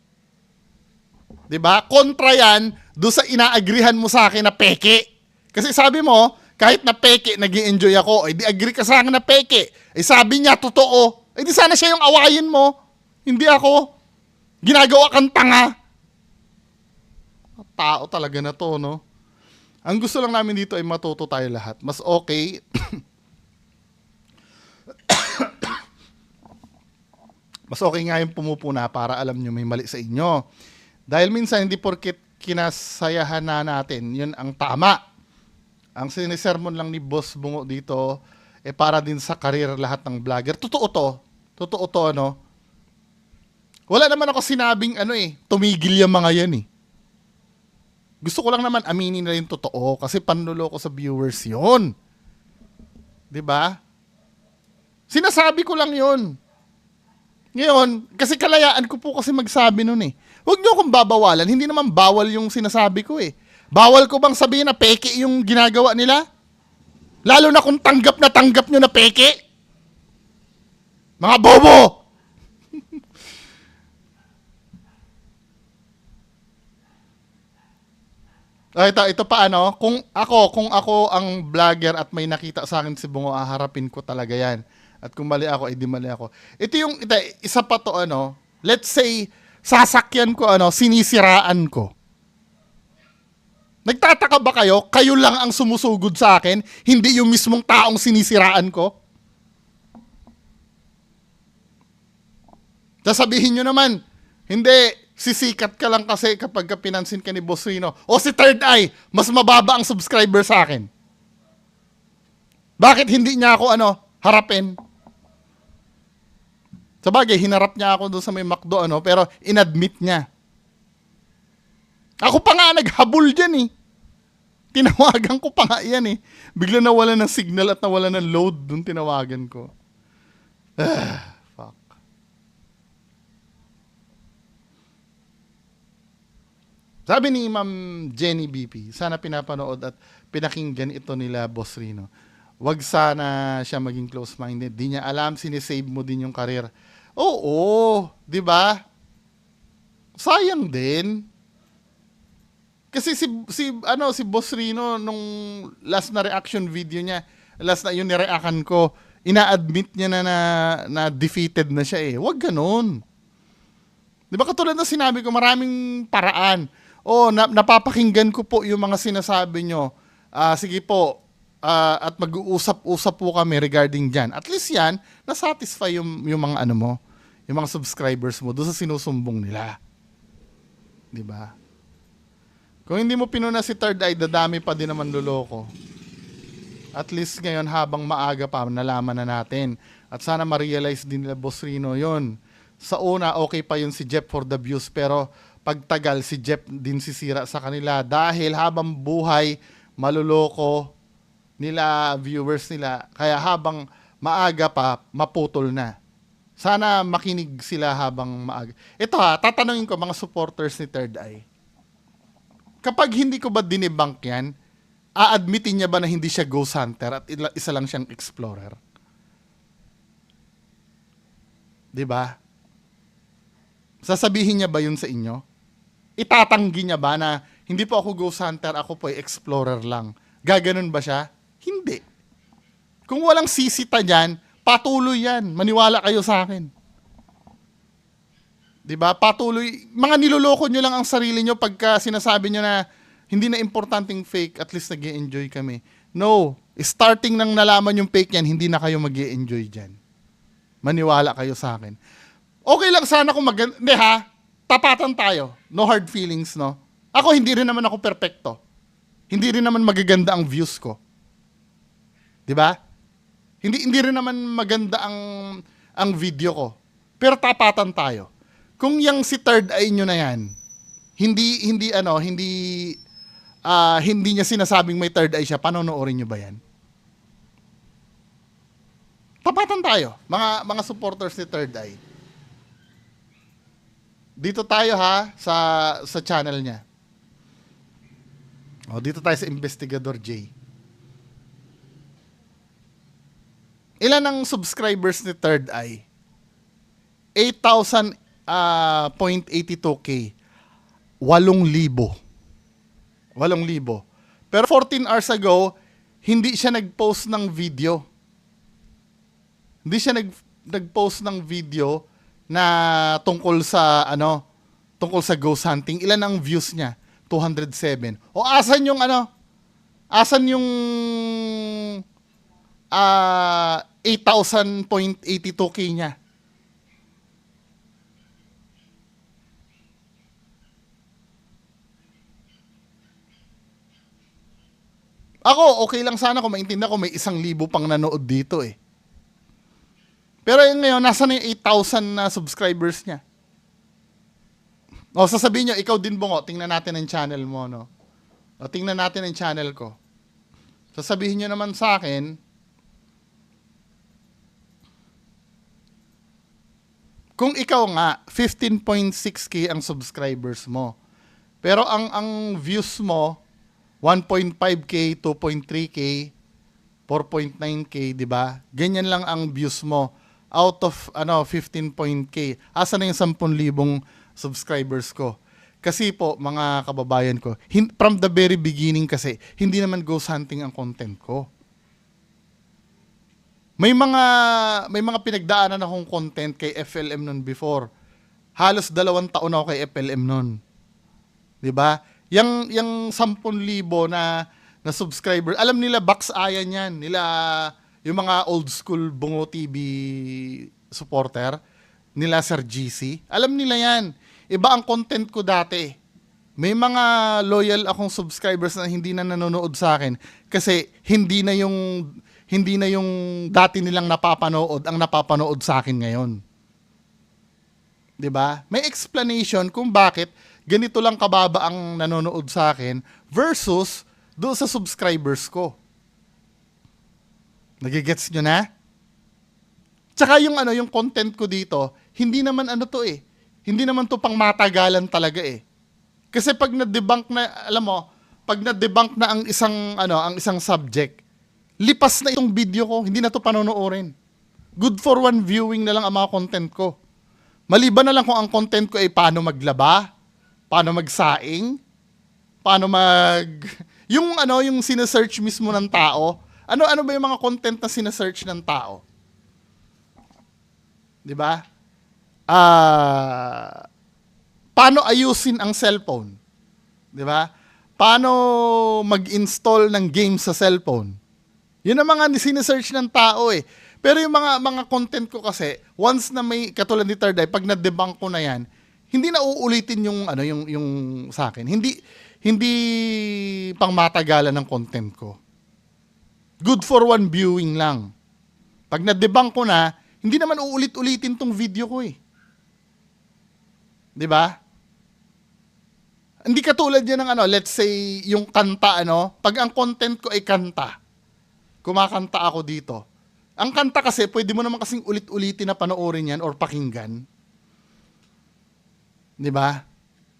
Diba? Kontra yan doon sa inaagrihan mo sa akin na peke. Kasi sabi mo, kahit na peke, nag-i-enjoy ako. Di agree ka sa akin na peke. Sabi niya, totoo. Di sana siya yung awayin mo. Hindi ako. Ginagawa kang tanga. Tao talaga na to, no? Ang gusto lang namin dito ay matuto tayo lahat. Mas okay. Mas okay nga yung pumupuna para alam nyo may mali sa inyo. Dahil minsan hindi porket kinasayahan na natin, yun ang tama. Ang sinisermon lang ni Boss Bungo dito, para din sa karir lahat ng vlogger. Totoo to. Totoo to, ano? Wala naman ako sinabing, tumigil yung mga yan, eh. Gusto ko lang naman aminin na yung totoo kasi panluloko sa viewers yun. 'Di ba? Sinasabi ko lang yun. Ngayon, kasi kalayaan ko po kasi magsabi nun eh. Huwag niyo akong babawalan. Hindi naman bawal yung sinasabi ko eh. Bawal ko bang sabihin na peke yung ginagawa nila? Lalo na kung tanggap nyo na peke. Mga bobo! Ito pa kung ako ang vlogger at may nakita sa akin si Bungo, harapin ko talaga yan. At kung mali ako, di mali ako. Ito isa pa to let's say, sasakyan ko sinisiraan ko. Nagtataka ba kayo? Kayo lang ang sumusugod sa akin, hindi yung mismong taong sinisiraan ko? Sasabihin nyo naman, hindi, sisikat ka lang kasi kapag pinansin ka ni Boss Rino. O si Third Eye, mas mababa ang subscriber sa akin. Bakit hindi niya ako harapin? Sabagay, hinarap niya ako doon sa may McDo pero inadmit niya. Ako pa nga naghabol dyan eh. Tinawagan ko pa nga yan eh. Bigla nawala ng signal at nawala ng load doon tinawagan ko. Fuck. Sabi ni Ma'am Jenny BP, sana pinapanood at pinakinggan ito nila Boss Rino. Wag sana siya maging close-minded. Di niya alam, sinisave mo din yung karir. Oo, di ba? Sayang din. Kasi si Boss Rino nung last na reaction video niya, last na yung nireakan ko, ina-admit niya na defeated na siya eh. Wag ganun. Di ba katulad na sinabi ko, maraming paraan. Napapakinggan ko po yung mga sinasabi nyo. Sige po, at mag-uusap-usap po kami regarding dyan. At least yan, na-satisfy yung mga yung mga subscribers mo doon sa sinusumbong nila. Di ba? Kung hindi mo pinuna si Third Eye, dadami pa din naman luloko. At least ngayon, habang maaga pa, nalaman na natin. At sana ma-realize din nila Boss Rino yun. Sa una, okay pa yun si Jeff for the views, pero pagtagal, si Jeff din sisira sa kanila. Dahil habang buhay, maluloko nila, viewers nila. Kaya habang maaga pa, maputol na. Sana makinig sila habang maaga. Ito tatanungin ko mga supporters ni Third Eye. Kapag hindi ko ba dinibunk yan, a-admitin niya ba na hindi siya ghost hunter at isa lang siyang explorer? Diba? Sasabihin niya ba yun sa inyo? Itatanggi niya ba na hindi po ako ghost hunter, ako po ay explorer lang? Gaganon ba siya? Hindi. Kung walang sisita dyan, patuloy yan. Maniwala kayo sa akin. 'Di ba? Patuloy, mga niloloko nyo lang ang sarili nyo pagka sinasabi nyo na hindi na importanteng fake, at least nag-e-enjoy kami. No, starting nang nalaman yung fake yan, hindi na kayo mag-e-enjoy dyan. Maniwala kayo sa akin. Okay lang sana kung hindi ha, tapatan tayo. No hard feelings, no? Ako, hindi rin naman ako perpekto. Hindi rin naman magaganda ang views ko. 'Di ba? Hindi rin naman maganda ang video ko. Pero tapatan tayo. Kung yang si third eye nyo na yan, hindi niya sinasabing may third eye siya, panonoorin nyo ba yan? Tapatan tayo, mga supporters ni third eye. Dito tayo ha, sa channel niya. Dito tayo sa Investigador J. Ilan ang subscribers ni third eye? 8,000.82k. 8,000. Pero 14 hours ago, hindi siya nag-post ng video. Hindi siya nag-post ng video na tungkol sa ghost hunting. Ilan ang views niya? 207. Asan yung Asan yung 8,000.82k niya? Ako, okay lang sana kung maintindihan ko may 1,000 pang nanood dito eh. Pero yung ngayon, nasa na yung 8,000 na subscribers niya? Sasabihin nyo, ikaw din Bongo, tingnan natin ang channel mo, no? Tingnan natin ang channel ko. Sasabihin nyo naman sa akin, kung ikaw nga, 15.6k ang subscribers mo, pero ang views mo, 1.5k, 2.3k, 4.9k, di ba? Ganyan lang ang views mo out of 15.k. Asa na yung 10,000 subscribers ko? Kasi po, mga kababayan ko, from the very beginning kasi, hindi naman ghost hunting ang content ko. May mga pinagdaanan akong content kay FLM nun before. Halos 2 taon ako kay FLM nun. 'Di ba? Yang 10,000 na subscriber, alam nila Box Ayan yan. Nila yung mga old school Bungo TV supporter, nila Sir GC. Alam nila yan. Iba ang content ko dati. May mga loyal akong subscribers na hindi na nanonood sa akin kasi hindi na yung dati nilang napapanood ang napapanood sa akin ngayon. 'Di ba? May explanation kung bakit ganito lang kababa ang nanonood sa akin versus doon sa subscribers ko. Nagigets nyo na? Tsaka yung content ko dito, hindi naman hindi naman to pang matagalan talaga eh. Kasi pag na-debunk na, pag na-debunk na ang isang subject, lipas na itong video ko, hindi na to panonoorin. Good for one viewing na lang ang mga content ko. Maliban na lang kung ang content ko ay paano maglaba, paano magsaing, paano yung sinesearch mismo ng tao. Ano ba yung mga content na sinesearch ng tao? 'Di ba? Paano ayusin ang cellphone? 'Di ba? Paano mag-install ng game sa cellphone? Yun ang mga sinesearch ng tao eh. Pero yung mga content ko kasi, once na may katulad ni Third Eye, pag na-debunk ko na yan, hindi na uulitin yung sa akin. Hindi pang matagalan ng content ko. Good for one viewing lang. Pag na-debunk ko na, hindi naman uulit-ulitin tong video ko eh. 'Di ba? Hindi katulad yan ng let's say yung kanta pag ang content ko ay kanta. Kumakanta ako dito. Ang kanta kasi, pwede mo naman kasing ulit-ulitin na panoorin yan or pakinggan. 'Di ba?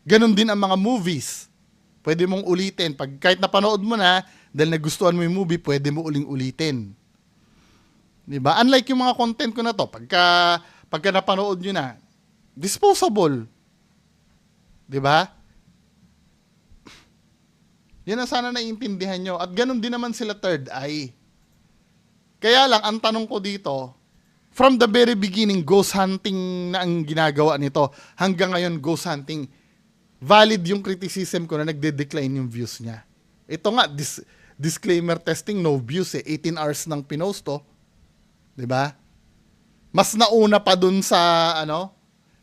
Ganon din ang mga movies. Pwede mong ulitin. Kahit napanood mo na, dahil nagustuhan mo yung movie, pwede mo uling-ulitin. 'Di ba? Unlike yung mga content ko na to, pagka napanood nyo na, disposable. 'Di ba? Yan ang sana naiintindihan nyo. At ganon din naman sila Third Eye. Kaya lang, ang tanong ko dito, From the very beginning, ghost hunting na ang ginagawa nito. Hanggang ngayon, ghost hunting. Valid yung criticism ko na nagde-decline yung views niya. Ito nga, disclaimer testing, no views eh. 18 hours nang pinost to. Diba? Mas nauna pa dun sa,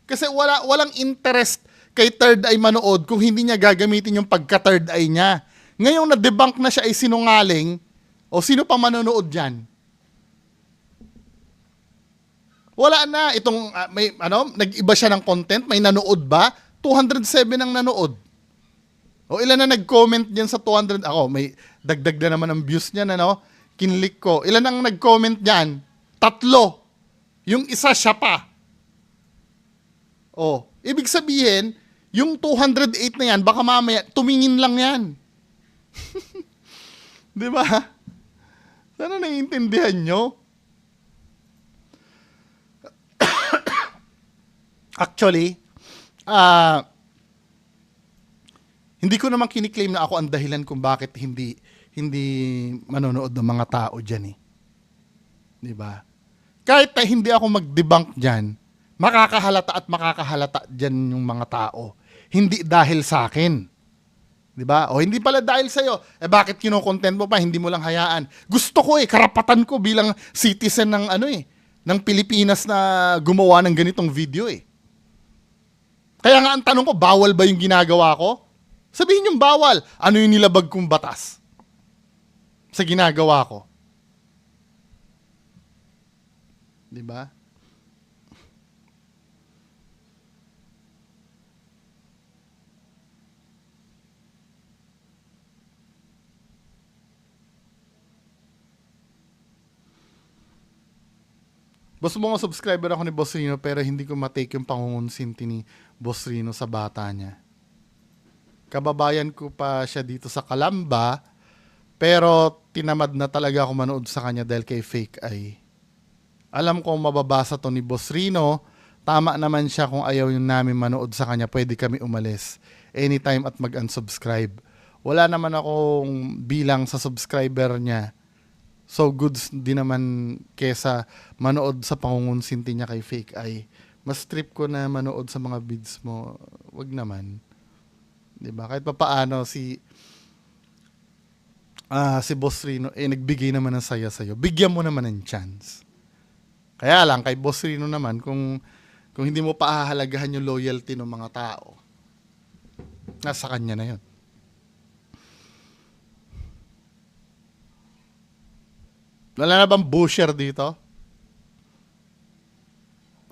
kasi walang interest kay third eye manood kung hindi niya gagamitin yung pagka-third eye niya. Ngayong na-debunk na siya ay sinungaling, o sino pa manonood dyan? Wala na. Itong, nag-iba siya ng content, may nanood ba? 207 ang nanood. O ilan na nag-comment dyan sa 200? Ako, may dagdag na naman ang views niyan, kinlik ko. Ilan ang nag-comment dyan? 3. Yung isa siya pa. O, ibig sabihin, yung 208 na yan, baka mamaya, tumingin lang yan. Di ba? Sana naiintindihan nyo? Actually, hindi ko naman kiniklaim na ako ang dahilan kung bakit hindi manonood ng mga tao dyan eh. Di ba? Kahit na hindi ako mag-debunk dyan, makakahalata dyan yung mga tao. Hindi dahil sa akin. Di ba? O hindi pala dahil sa'yo. Bakit kino-content mo pa? Hindi mo lang hayaan. Gusto ko karapatan ko bilang citizen ng ng Pilipinas na gumawa ng ganitong video eh. Kaya nga ang tanong ko, bawal ba yung ginagawa ko? Sabihin yung bawal. Ano yung nilabag kong batas sa ginagawa ko? Di ba? Boss mo nga subscriber ako ni Boss Rino pero hindi ko matake yung pangungunsinti ni Boss Rino sa bata niya. Kababayan ko pa siya dito sa Calamba pero tinamad na talaga ako manood sa kanya dahil kay fake eye. Alam ko mababasa to ni Boss Rino. Tama naman siya kung ayaw yung namin manood sa kanya. Pwede kami umalis anytime at mag-unsubscribe. Wala naman akong bilang sa subscriber niya. So goods din naman kesa manood sa pangungunsinti niya kay fake eye. Mas trip ko na manood sa mga vids mo. Wag naman. 'Di ba? Kahit papaano si Boss Rino nagbigay naman ng saya sa'yo. Bigyan mo naman ng chance. Kaya lang kay Boss Rino naman kung hindi mo paahalagahan yung loyalty ng mga tao, nasa kanya na 'yon. Wala na bang busher dito?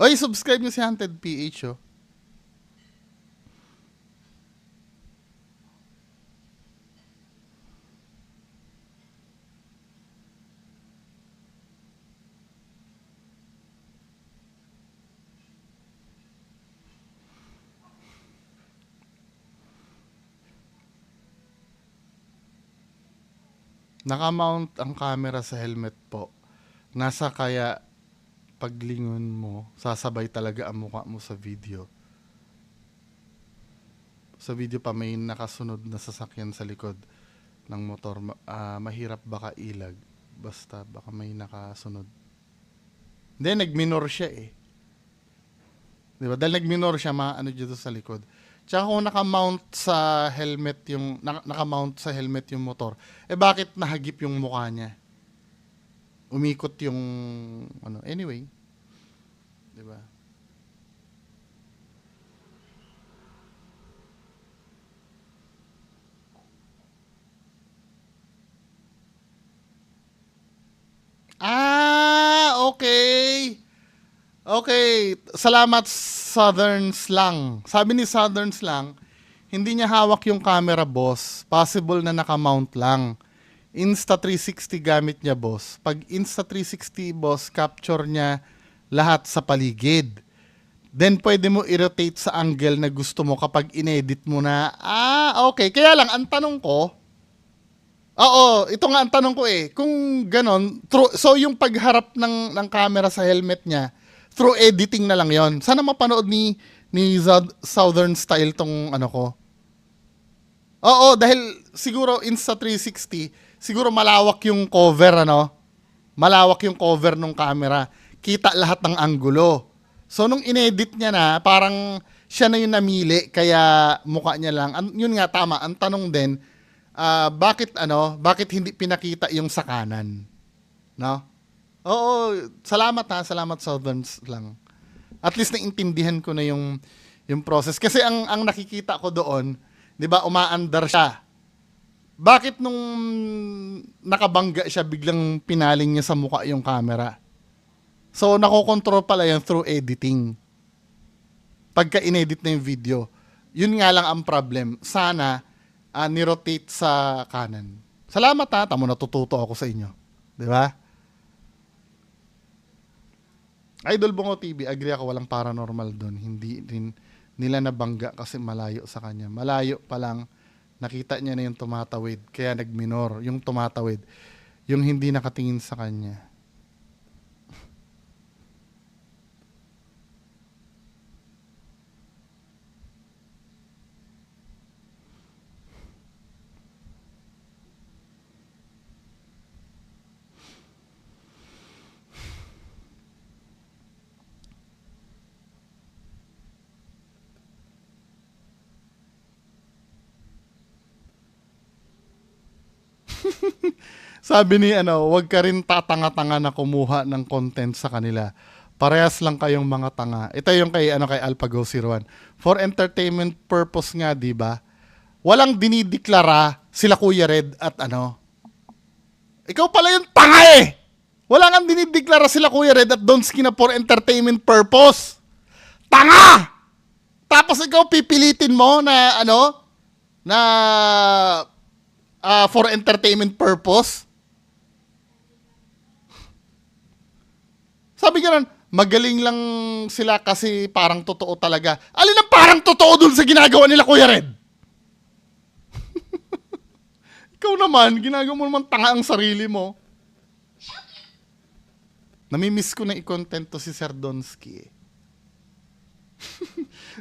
Oy, subscribe nyo si Hunted PH, oh. Nakamount ang camera sa helmet po. Nasa kaya paglingon mo, sasabay talaga ang mukha mo sa video. Sa video pa may nakasunod na sasakyan sa likod ng motor. Mahirap baka ilag. Basta baka may nakasunod. Hindi, nag-minor siya eh. Diba? Dahil nag-minor siya, maano dito sa likod. Tsaka kung nakamount sa helmet yung motor, bakit nahagip yung mukha niya? Umikot yung anyway. 'Di ba? Okay. Okay, salamat Southern Slang. Sabi ni Southern Slang, hindi niya hawak yung camera, boss. Possible na nakamount lang. Insta360 gamit niya, boss. Pag Insta360, boss, capture niya lahat sa paligid. Then pwede mo i-rotate sa angle na gusto mo kapag inedit mo na. Okay. Kaya lang, ang tanong ko, ito nga ang tanong ko eh. Kung ganon, so yung pagharap ng camera sa helmet niya, through editing na lang yon. Sana mapanood ni Southern Style tong ko. Dahil siguro Insta360, siguro malawak yung cover, malawak yung cover ng camera. kita lahat ng anggulo. So nung inedit niya na, parang siya na yung namili, kaya mukha niya lang. Yun nga, tama. Ang tanong din, bakit hindi pinakita yung sa kanan? No? Oo, salamat ha. Salamat, Southerns lang. At least naintindihan ko na yung process. Kasi ang nakikita ko doon, 'di ba, umaandar siya. Bakit nung nakabangga siya, biglang pinaling niya sa mukha yung camera? So, nakokontrol pala yan through editing. Pagka inedit na yung video. Yun nga lang ang problem. Sana, nirotate sa kanan. Salamat ha. Tamo, natututo ako sa inyo. Di ba? Idol Bongo TV, agree ako, walang paranormal doon. Hindi rin nila nabangga kasi malayo sa kanya. Malayo pa lang, nakita niya na yung tumatawid. Kaya nagminor. Yung tumatawid. Yung hindi nakatingin sa kanya. Sabi ni wag ka rin tatanga-tanga na kumuha ng content sa kanila. Parehas lang kayong mga tanga. Ito yung kay AlphaGo 01. For entertainment purpose nga, 'di ba? Walang dinideklara sila Kuya Red at Ikaw pala yung tanga eh. Wala kang dinideklara sila Kuya Red at Donski na for entertainment purpose. Tanga! Tapos ikaw pipilitin mo na for entertainment purpose. Sabi ka nun, magaling lang sila kasi parang totoo talaga. Alin ang parang totoo dun sa ginagawa nila, Kuya Red? Ikaw naman, ginagawa mo naman tanga ang sarili mo. Namimiss ko na i-content to si Sir Donski.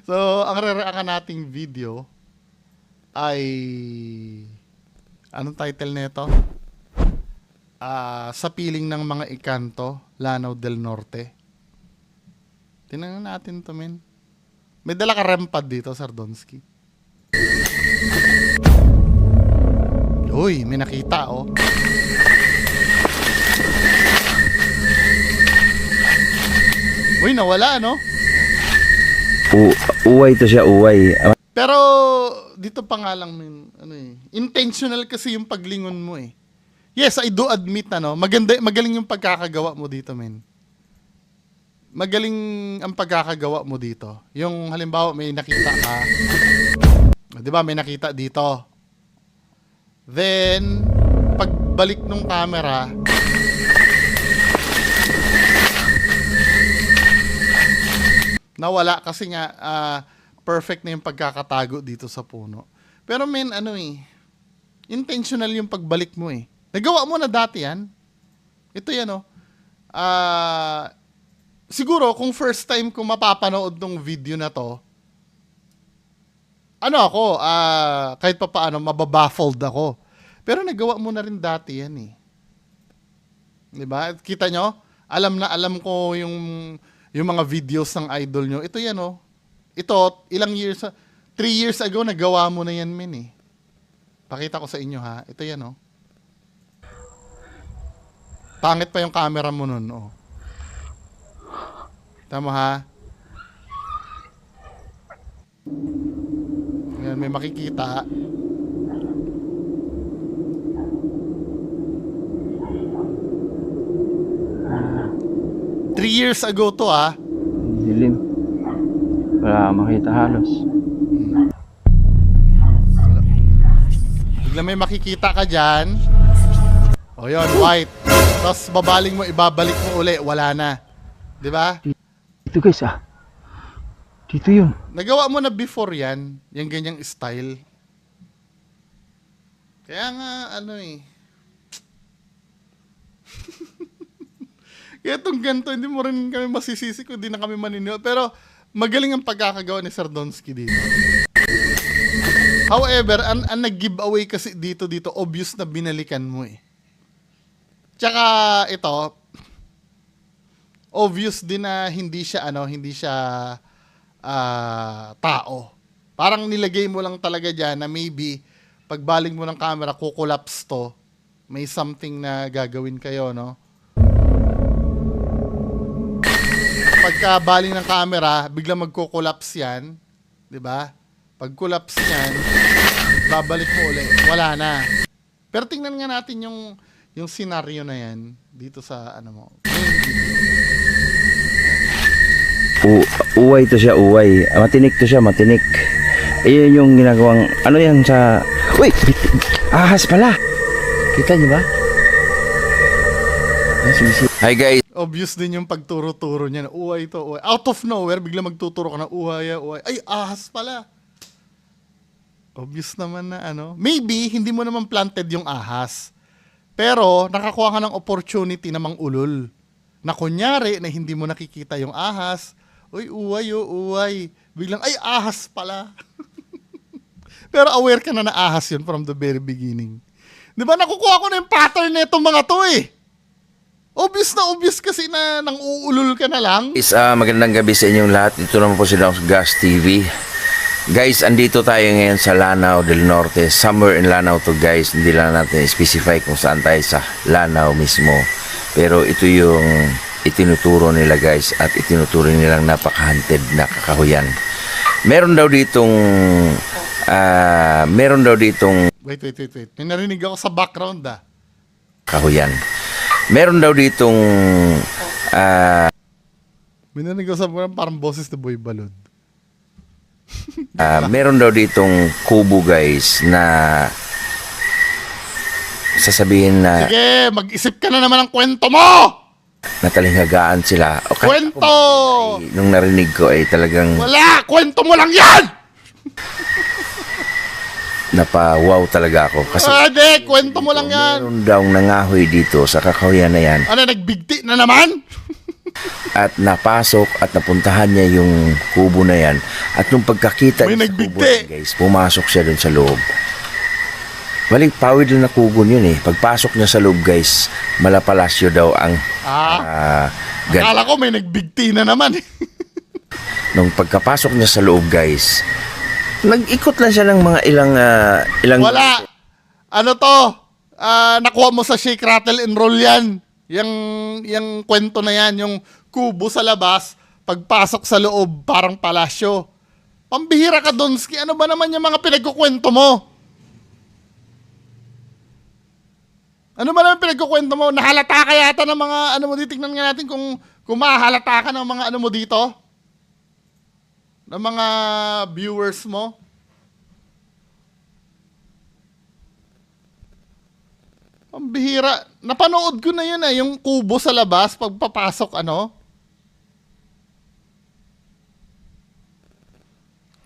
So, ang re-react nating video ay... Anong title nito? Sa piling ng mga ikanto, Lanao del Norte. Tingnan natin to, men. May dala ka rempad dito, Sardonsky. Uy, may nakita, oh. Uy, nawala, no? Uway to siya, uway. Pero, dito pa nga lang, men, intentional kasi yung paglingon mo, eh. Yes, I do admit, magaling yung pagkakagawa mo dito, men. Magaling ang pagkakagawa mo dito. Yung halimbawa, may nakita ka. Di ba, may nakita dito. Then, pagbalik ng camera, nawala kasi nga, perfect na yung pagkakatago dito sa puno. Pero men, intentional yung pagbalik mo eh. Nagawa mo na dati yan. Ito yan, siguro, kung first time ko mapapanood tong video na to, kahit pa paano, mababaffled ako. Pero nagawa mo na rin dati yan eh. Diba? Kita nyo? Alam na alam ko yung mga videos ng idol nyo. Ito yan, Ito, ilang years, 3 years ago, nagawa mo na yan, men eh. Pakita ko sa inyo, ha? Ito yan, Pangit pa yung camera mo nun, Tama, ha? Ayan, may makikita. Three years ago to, Dilim. Wala makita halos. Bigla may makikita ka dyan. O yun, white. Tapos babaling mo, ibabalik mo uli, wala na. Di ba? Dito guys, Dito yun. Nagawa mo na before yan, yung ganyang style. Kaya nga, Kaya itong ganito, hindi mo rin kami masisisi kung hindi na kami maniniwala. Pero magaling ang pagkakagawa ni Sir Donski dito. However, ang nag-giveaway kasi dito, obvious na binalikan mo eh. Tsaka ito, obvious din na hindi siya tao. Parang nilagay mo lang talaga diyan na maybe pagbaling mo ng camera kukolapse to. May something na gagawin kayo, no? Pagka baling ng camera, biglang magko-collapse yan, 'di ba? Pag collapse yan, babalik mo ulit. Wala na. Pero tingnan nga natin yung scenario na yan dito sa ano mo. Uway to siya, uway. Matinik to siya, matinik. Iyon yung ginagawang, ano yan sa... Uy! Ahas pala! Kita niyo ba? Hi guys! Obvious din yung pagturo-turo niya na uway to, uway. Out of nowhere, bigla magtuturo ka na uway, uway. Ay, ahas pala! Obvious naman na ano. Maybe, hindi mo naman planted yung ahas. Pero, nakakuha ka ng opportunity na mangulol. Na kunyari, na hindi mo nakikita yung ahas. Uy, uway, uway. Biglang, ay, ahas pala. Pero aware ka na na ahas yun from the very beginning. Di ba, nakukuha ko na yung pattern na itong mga to eh. Obvious na obvious kasi na nang uulol ka na lang. Guys, magandang gabi sa inyong lahat. Ito naman po sila sa Gas TV. Guys, andito tayo ngayon sa Lanao del Norte. Somewhere in Lanao to guys. Hindi lang natin specify kung saan tayo sa Lanao mismo. Pero ito yung itinuturo nila guys. At itinuturo nilang napaka-hunted na kakahuyan. Meron daw ditong... Wait. May narinig ako sa background kahuyan. Meron daw ditong... May narinig ako sa background parang boses na Boy Balod. Meron daw ditong kubo guys na sasabihin na Sige, mag-isip ka na naman ng kwento mo! natalinghagaan sila. O kahit Kwento! nung narinig ko ay talagang Wala! Kwento mo lang yan! napa-wow talaga ako. Kasi Ade, kwento mo lang yan! meron daw nangahoy dito sa kakahuyan na yan Ano, nagbigti na naman? at napasok at napuntahan niya yung kubo na yan. At nung pagkakita May niya sa kubo nagbigti. na yan, guys, pumasok siya dun sa loob. Maling pawid lang na kubo yun eh. Pagpasok niya sa loob guys, malapalasyo daw ang Akala ko may nagbigti na naman. nung pagkapasok niya sa loob guys, nag-ikot lang siya ng mga ilang Wala. Ano to? Nakuha mo sa Shake, Rattle, and Roll yan. Yung kwento na yan. Yung kubo sa labas, pagpasok sa loob, parang palasyo. Pambihira ka, Donski. Ano ba naman yung mga pinagkukwento mo? Ano ba naman pinagkukwento mo? Nahalata ka yata ng mga ano mo dito. Tignan nga natin kung mahalata ka ng mga ano mo dito. Ng mga viewers mo. Ang bihira. Napanood ko na yun yung kubo sa labas pagpapasok ano.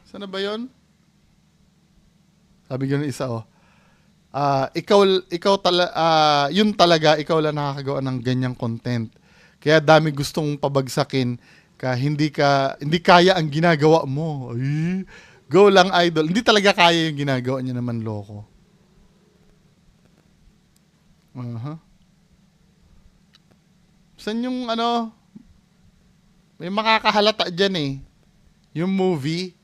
Saan na ba yun? Sabi ko ng isa yun talaga, ikaw lang nakakagawa ng ganyang content. Kaya dami gustong pabagsakin hindi kaya ang ginagawa mo. Ay, go lang idol. Hindi talaga kaya yung ginagawa niya naman loko. Saan yung ano? May makakahalata dyan eh. Yung movie.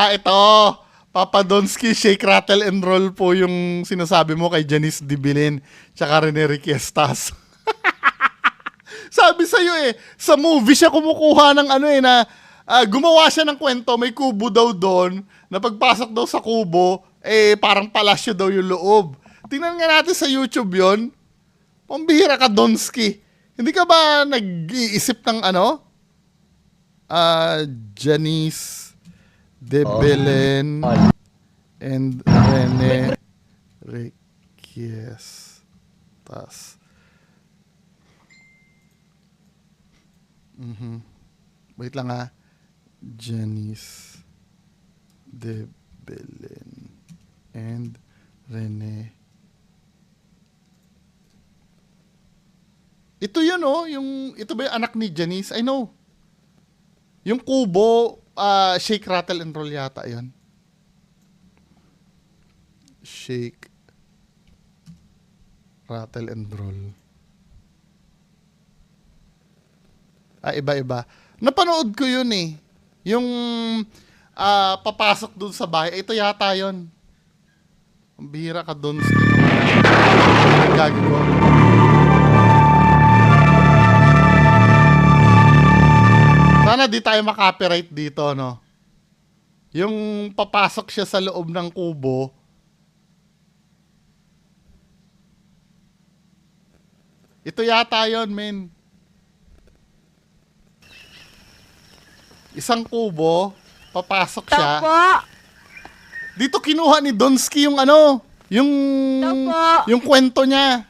Ito. Papa Donski, Shake, Rattle, and Roll po yung sinasabi mo kay Janice Dibilin tsaka Rene Riquiestas. Sabi sa'yo sa movie siya kumukuha ng na gumawa siya ng kwento, may kubo daw doon, na pagpasok daw sa kubo, parang palasyo daw yung loob. Tingnan nga natin sa YouTube yon. Pambihira ka, Donski. Hindi ka ba nag-iisip ng Janice Dibilin and Rene Riquiestas. Wait lang Janice Dibilin and Rene. Ito yun ito ba yung anak ni Janice? I know. Yung kubo, shake, rattle, and roll yata yun. Shake, rattle, and roll. Iba-iba. Napanood ko yun eh. Yung papasok dun sa bahay. Ito yata yun. Ang bihira ka dun. Gagago. Sana di tayo makopyright dito, no? Yung papasok siya sa loob ng kubo. Ito yata yun, men. Isang kubo, papasok siya. Opo. Dito kinuha ni Donsky yung yung kwento niya.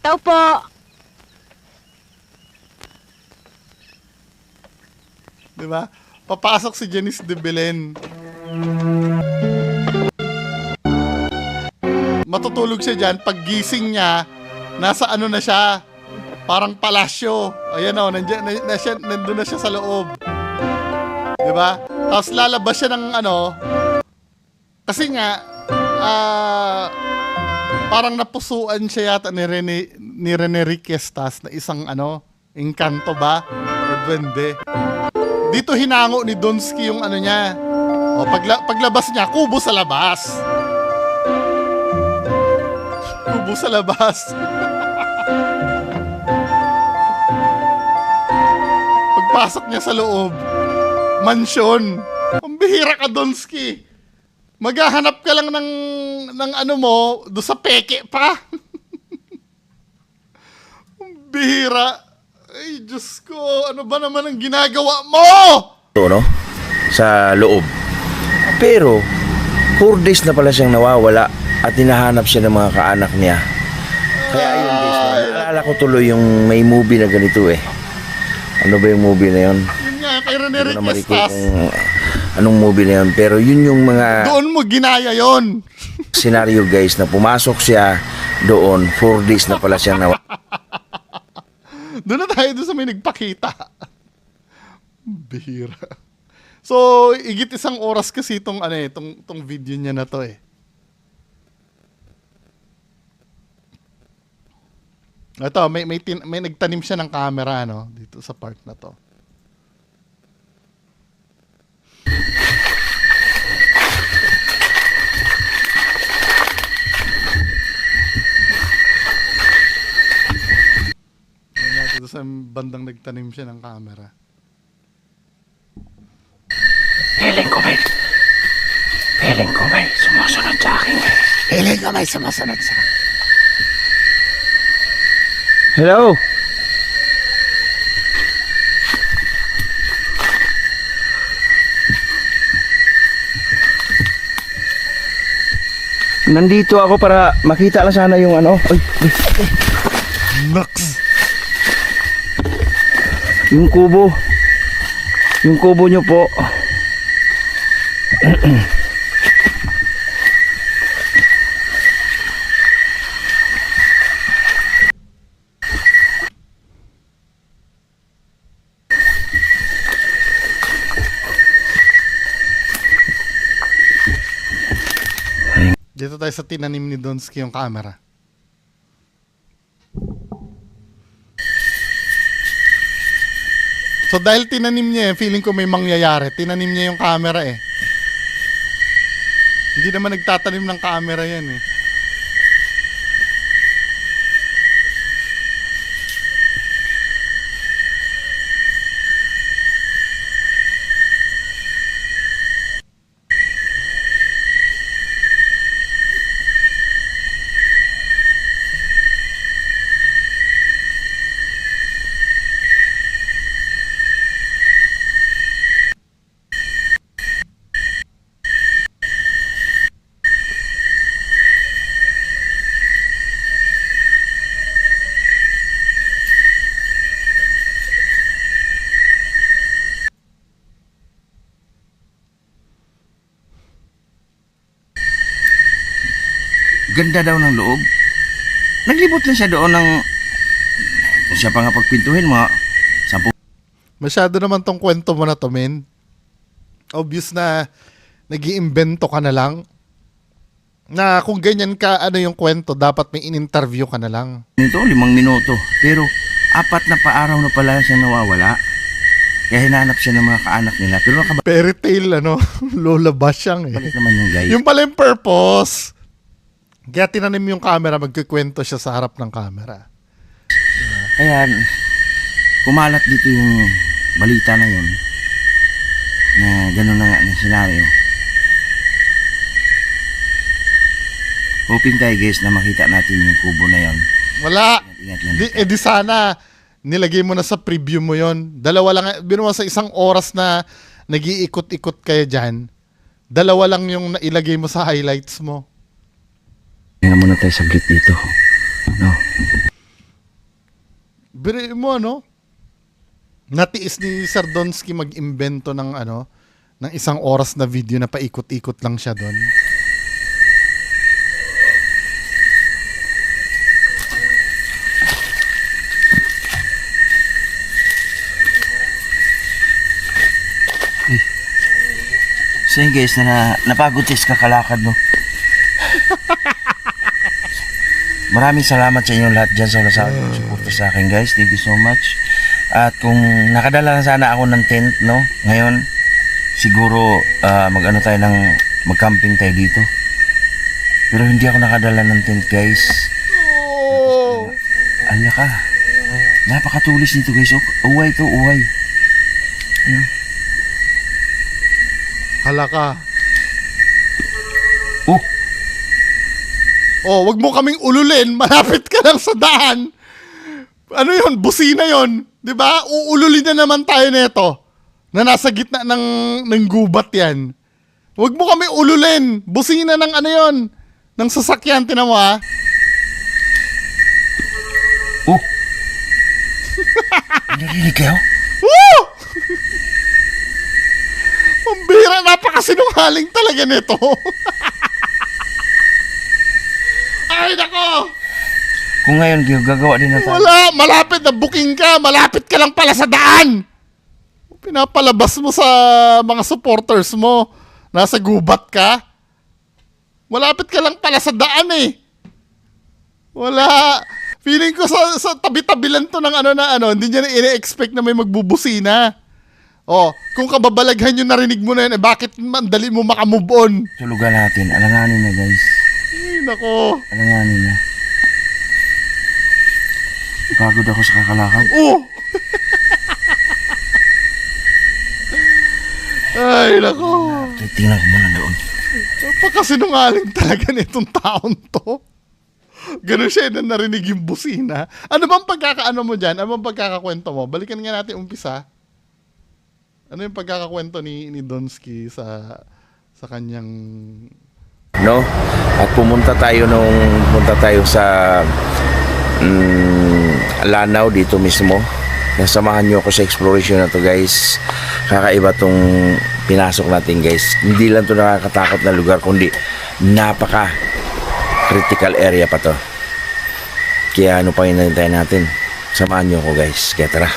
Tao po. Diba? Papasok si Janice de Belen. Matutulog siya dyan. Pag gising niya, nasa ano na siya, parang palasyo. Ayan o, nandun na siya sa loob. Diba? Tapos lalabas siya ng ano, kasi nga, parang napusuan siya yata ni Rene Riquestas na isang ano, engkanto ba? O duwende. Dito hinango ni Donsky yung ano niya. O paglabas niya, kubo sa labas. Kubo sa labas. Pagpasok niya sa loob, mansyon. Ang bihira ka, Donsky. Maghahanap ka lang ng ano mo, do sa peke pa. Ang bihira. Ay, Diyos ko, ano ba naman ang ginagawa mo? No? Sa loob. Pero, 4 days na pala siyang nawawala at hinahanap siya ng mga kaanak niya. Kaya ayun guys, naalala ko tuloy yung may movie na ganito eh. Ano ba yung movie na yun? Yun nga, kay Rene Hindi ko na ma-recall Riquestas. kung anong movie na yun. Pero yun yung mga Doon mo ginaya yon. senaryo guys na pumasok siya doon, 4 days na pala siyang nawawala. Doon na tayo doon sa may nagpakita. Bihira. So, igit 1 oras kasi itong ano eh, itong video niya na to eh. Ito, may nagtanim siya ng camera no dito sa part na to. Dito sa bandang nagtanim siya ng camera. Feeling ko may sumusunod sa akin. Hiling ka may sumasunod sa... Hello? Nandito ako para makita lang sana yung ano. Ay, Naks! yung kubo. Yung kubo nyo po. Dito tayo sa tinanim ni Donsky yung camera. So dahil tinanim niya feeling ko may mangyayari. Tinanim niya yung camera eh. Hindi naman nagtatanim ng camera yan eh. Ganda daw ng loob. Naglibot na siya doon ng Kung siya pa nga pagpintuhin, mga 10 Masyado naman tong kwento mo na to, men. Obvious na nag-iimbento ka na lang. Na kung ganyan ka, ano yung kwento, dapat may in-interview ka na lang. minuto, 5 minuto. Pero 4 na paaraw na pala siyang nawawala. Kaya hinanap siya ng mga kaanak nila. Pero nakabalik Fairy tale, ano? Lola Basyang eh. naman yung guys. Yung pala yung purpose. Kaya tinanim yung camera, magkikwento siya sa harap ng camera. Kaya kumalat dito yung balita na yun na gano'n na nga ang senaryo. Hoping tayo guys na makita natin yung kubo na yun. Wala. Ingat lang. Di sana, nilagay mo na sa preview mo yon. Dalawa lang, binuwa sa isang oras na nag-iikot-ikot kayo dyan, dalawa lang yung nailagay mo sa highlights mo. Tingnan muna tayo saglit dito. No? Biri mo, ano? Natiis ni Sir Donsky mag-imbento ng ng isang oras na video na paikot-ikot lang siya doon. So yun guys, napagod tayo sa kakalakad, no? Maraming salamat sa inyong lahat dyan sa wala sa akin suporta sa akin guys. Thank you so much. At kung nakadala na sana ako ng tent, no? Ngayon, siguro mag-camping tayo dito. Pero hindi ako nakadala ng tent guys. Oh! Ala ka. Napakatulis nito guys. Uway to, uway. Ayun. Hala ka. Oh! Oh, wag mo kaming ululin. Malapit ka lang sa daan. Ano yon? Busina yon, 'di ba? Uululin na naman tayo nito. Na nasa gitna ng gubat 'yan. Wag mo kami ululin. Busina ng ano yon? Ng sasakyan, tinan mo ha. Oh! Narinig kayo? Woo! Ang bira, napakasinungaling talaga nito. Ay, nako! Kung ngayon, gagawa din na tayo. Wala, malapit na booking ka. Malapit ka lang pala sa daan. Pinapalabas mo sa mga supporters mo. Nasa gubat ka. Malapit ka lang pala sa daan eh. Wala. Feeling ko sa tabi-tabi lang to ng hindi niya na ine-expect na may magbubusina. Oh, kung kababalaghan yung narinig mo na yun, bakit mandali mo makamove on? Tulugan natin. Alanganin na guys. Ay, nako. Alanganin na. Pagod ako sa kakalakad. Oh! Ay, nako. Tingnan ko muna doon. Napakasinungaling talaga nitong taon to. Ganun siya na narinig yung busina. Ano bang pagkakaano mo dyan? Ano bang pagkakakwento mo? Balikan nga natin umpisa. Ano yung pagkakakwento ni Donsky sa kanyang... No? At pumunta tayo sa Lanao dito mismo. Nasamahan nyo ako sa exploration na to guys. Kakaiba tong pinasok natin guys. Hindi lang to nakakatakot na lugar, kundi napaka critical area pa to. Kaya ano pa hinahintay natin? Samahan nyo ako guys. Kaya tara.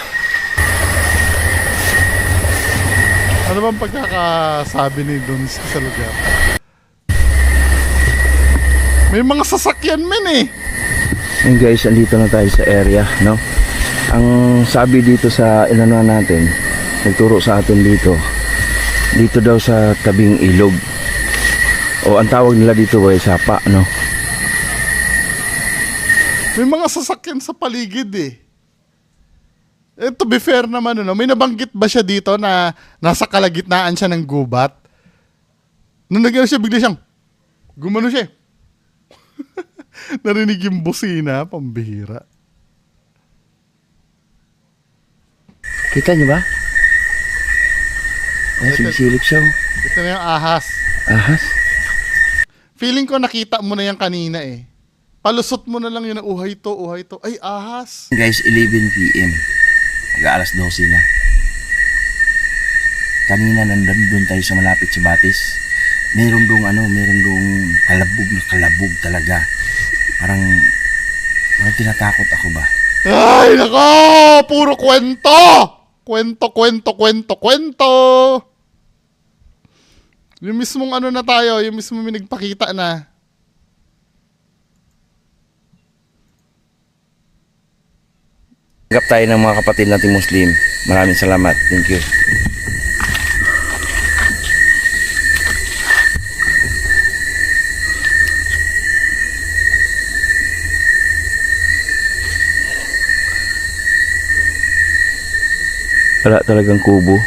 Ano bang pagkakasabi ni Donsky sa lugar? May mga sasakyan men eh. Ayun guys, andito na tayo sa area, no? Ang sabi dito sa inano natin, nagturo sa atin dito daw sa tabing ilog. O ang tawag nila dito ay sapa, no? May mga sasakyan sa paligid eh. To be fair naman, may nabanggit ba siya dito na nasa kalagitnaan siya ng gubat? Nung nagyan siya, bigla siyang gumano siya. Narinig yung busina, pambihira. Kita niyo ba? Ay, sinisilip siya. Oh. Ito na yung ahas. Ahas. Feeling ko nakita mo na yan kanina eh. Palusot mo na lang yun na uhay to. Ay, ahas. Guys, 11 PM. Mag-aalas 12 na. Kanina nandun tayo sa malapit sa Batis. Meron dong kalabog na kalabog talaga. Parang tinatakot ako ba? Ay, nako! Puro kwento! Kwento, kwento, kwento, kwento! Yung mismong ano na tayo, yung mismong may nagpakita na. Tanggap tayo ng mga kapatid nating Muslim. Maraming salamat. Thank you. Wala talagang kubo.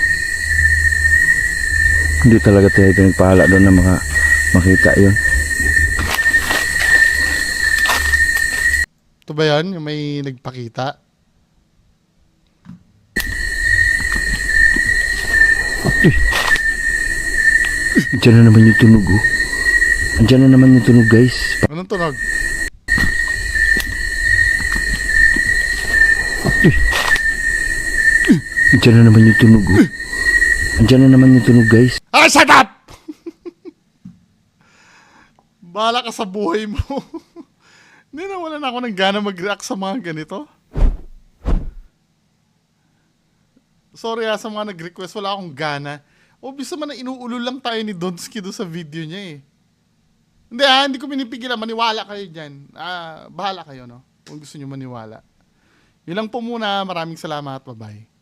Hindi talaga tayo nagpahala doon na makita yun. Ito ba yan? Yung may nagpakita? Andiyan na naman yung tunog, oh. Andiyan na naman yung tunog, guys. Anong tunog? Andiyan na naman yung tunog, oh. Andiyan na naman yung tunog, guys. Ah, shut up! Bahala ka sa buhay mo. Hindi na, wala na ako ng gana mag-react sa mga ganito. Sorry sa mga nag-request, wala akong gana. Obvious naman na inuulo lang tayo ni Donsky doon sa video niya eh. Hindi hindi ko pinipigilan. Maniwala kayo dyan. Bahala kayo, no? Kung gusto nyo maniwala. Yun lang po muna. Maraming salamat. Bye-bye.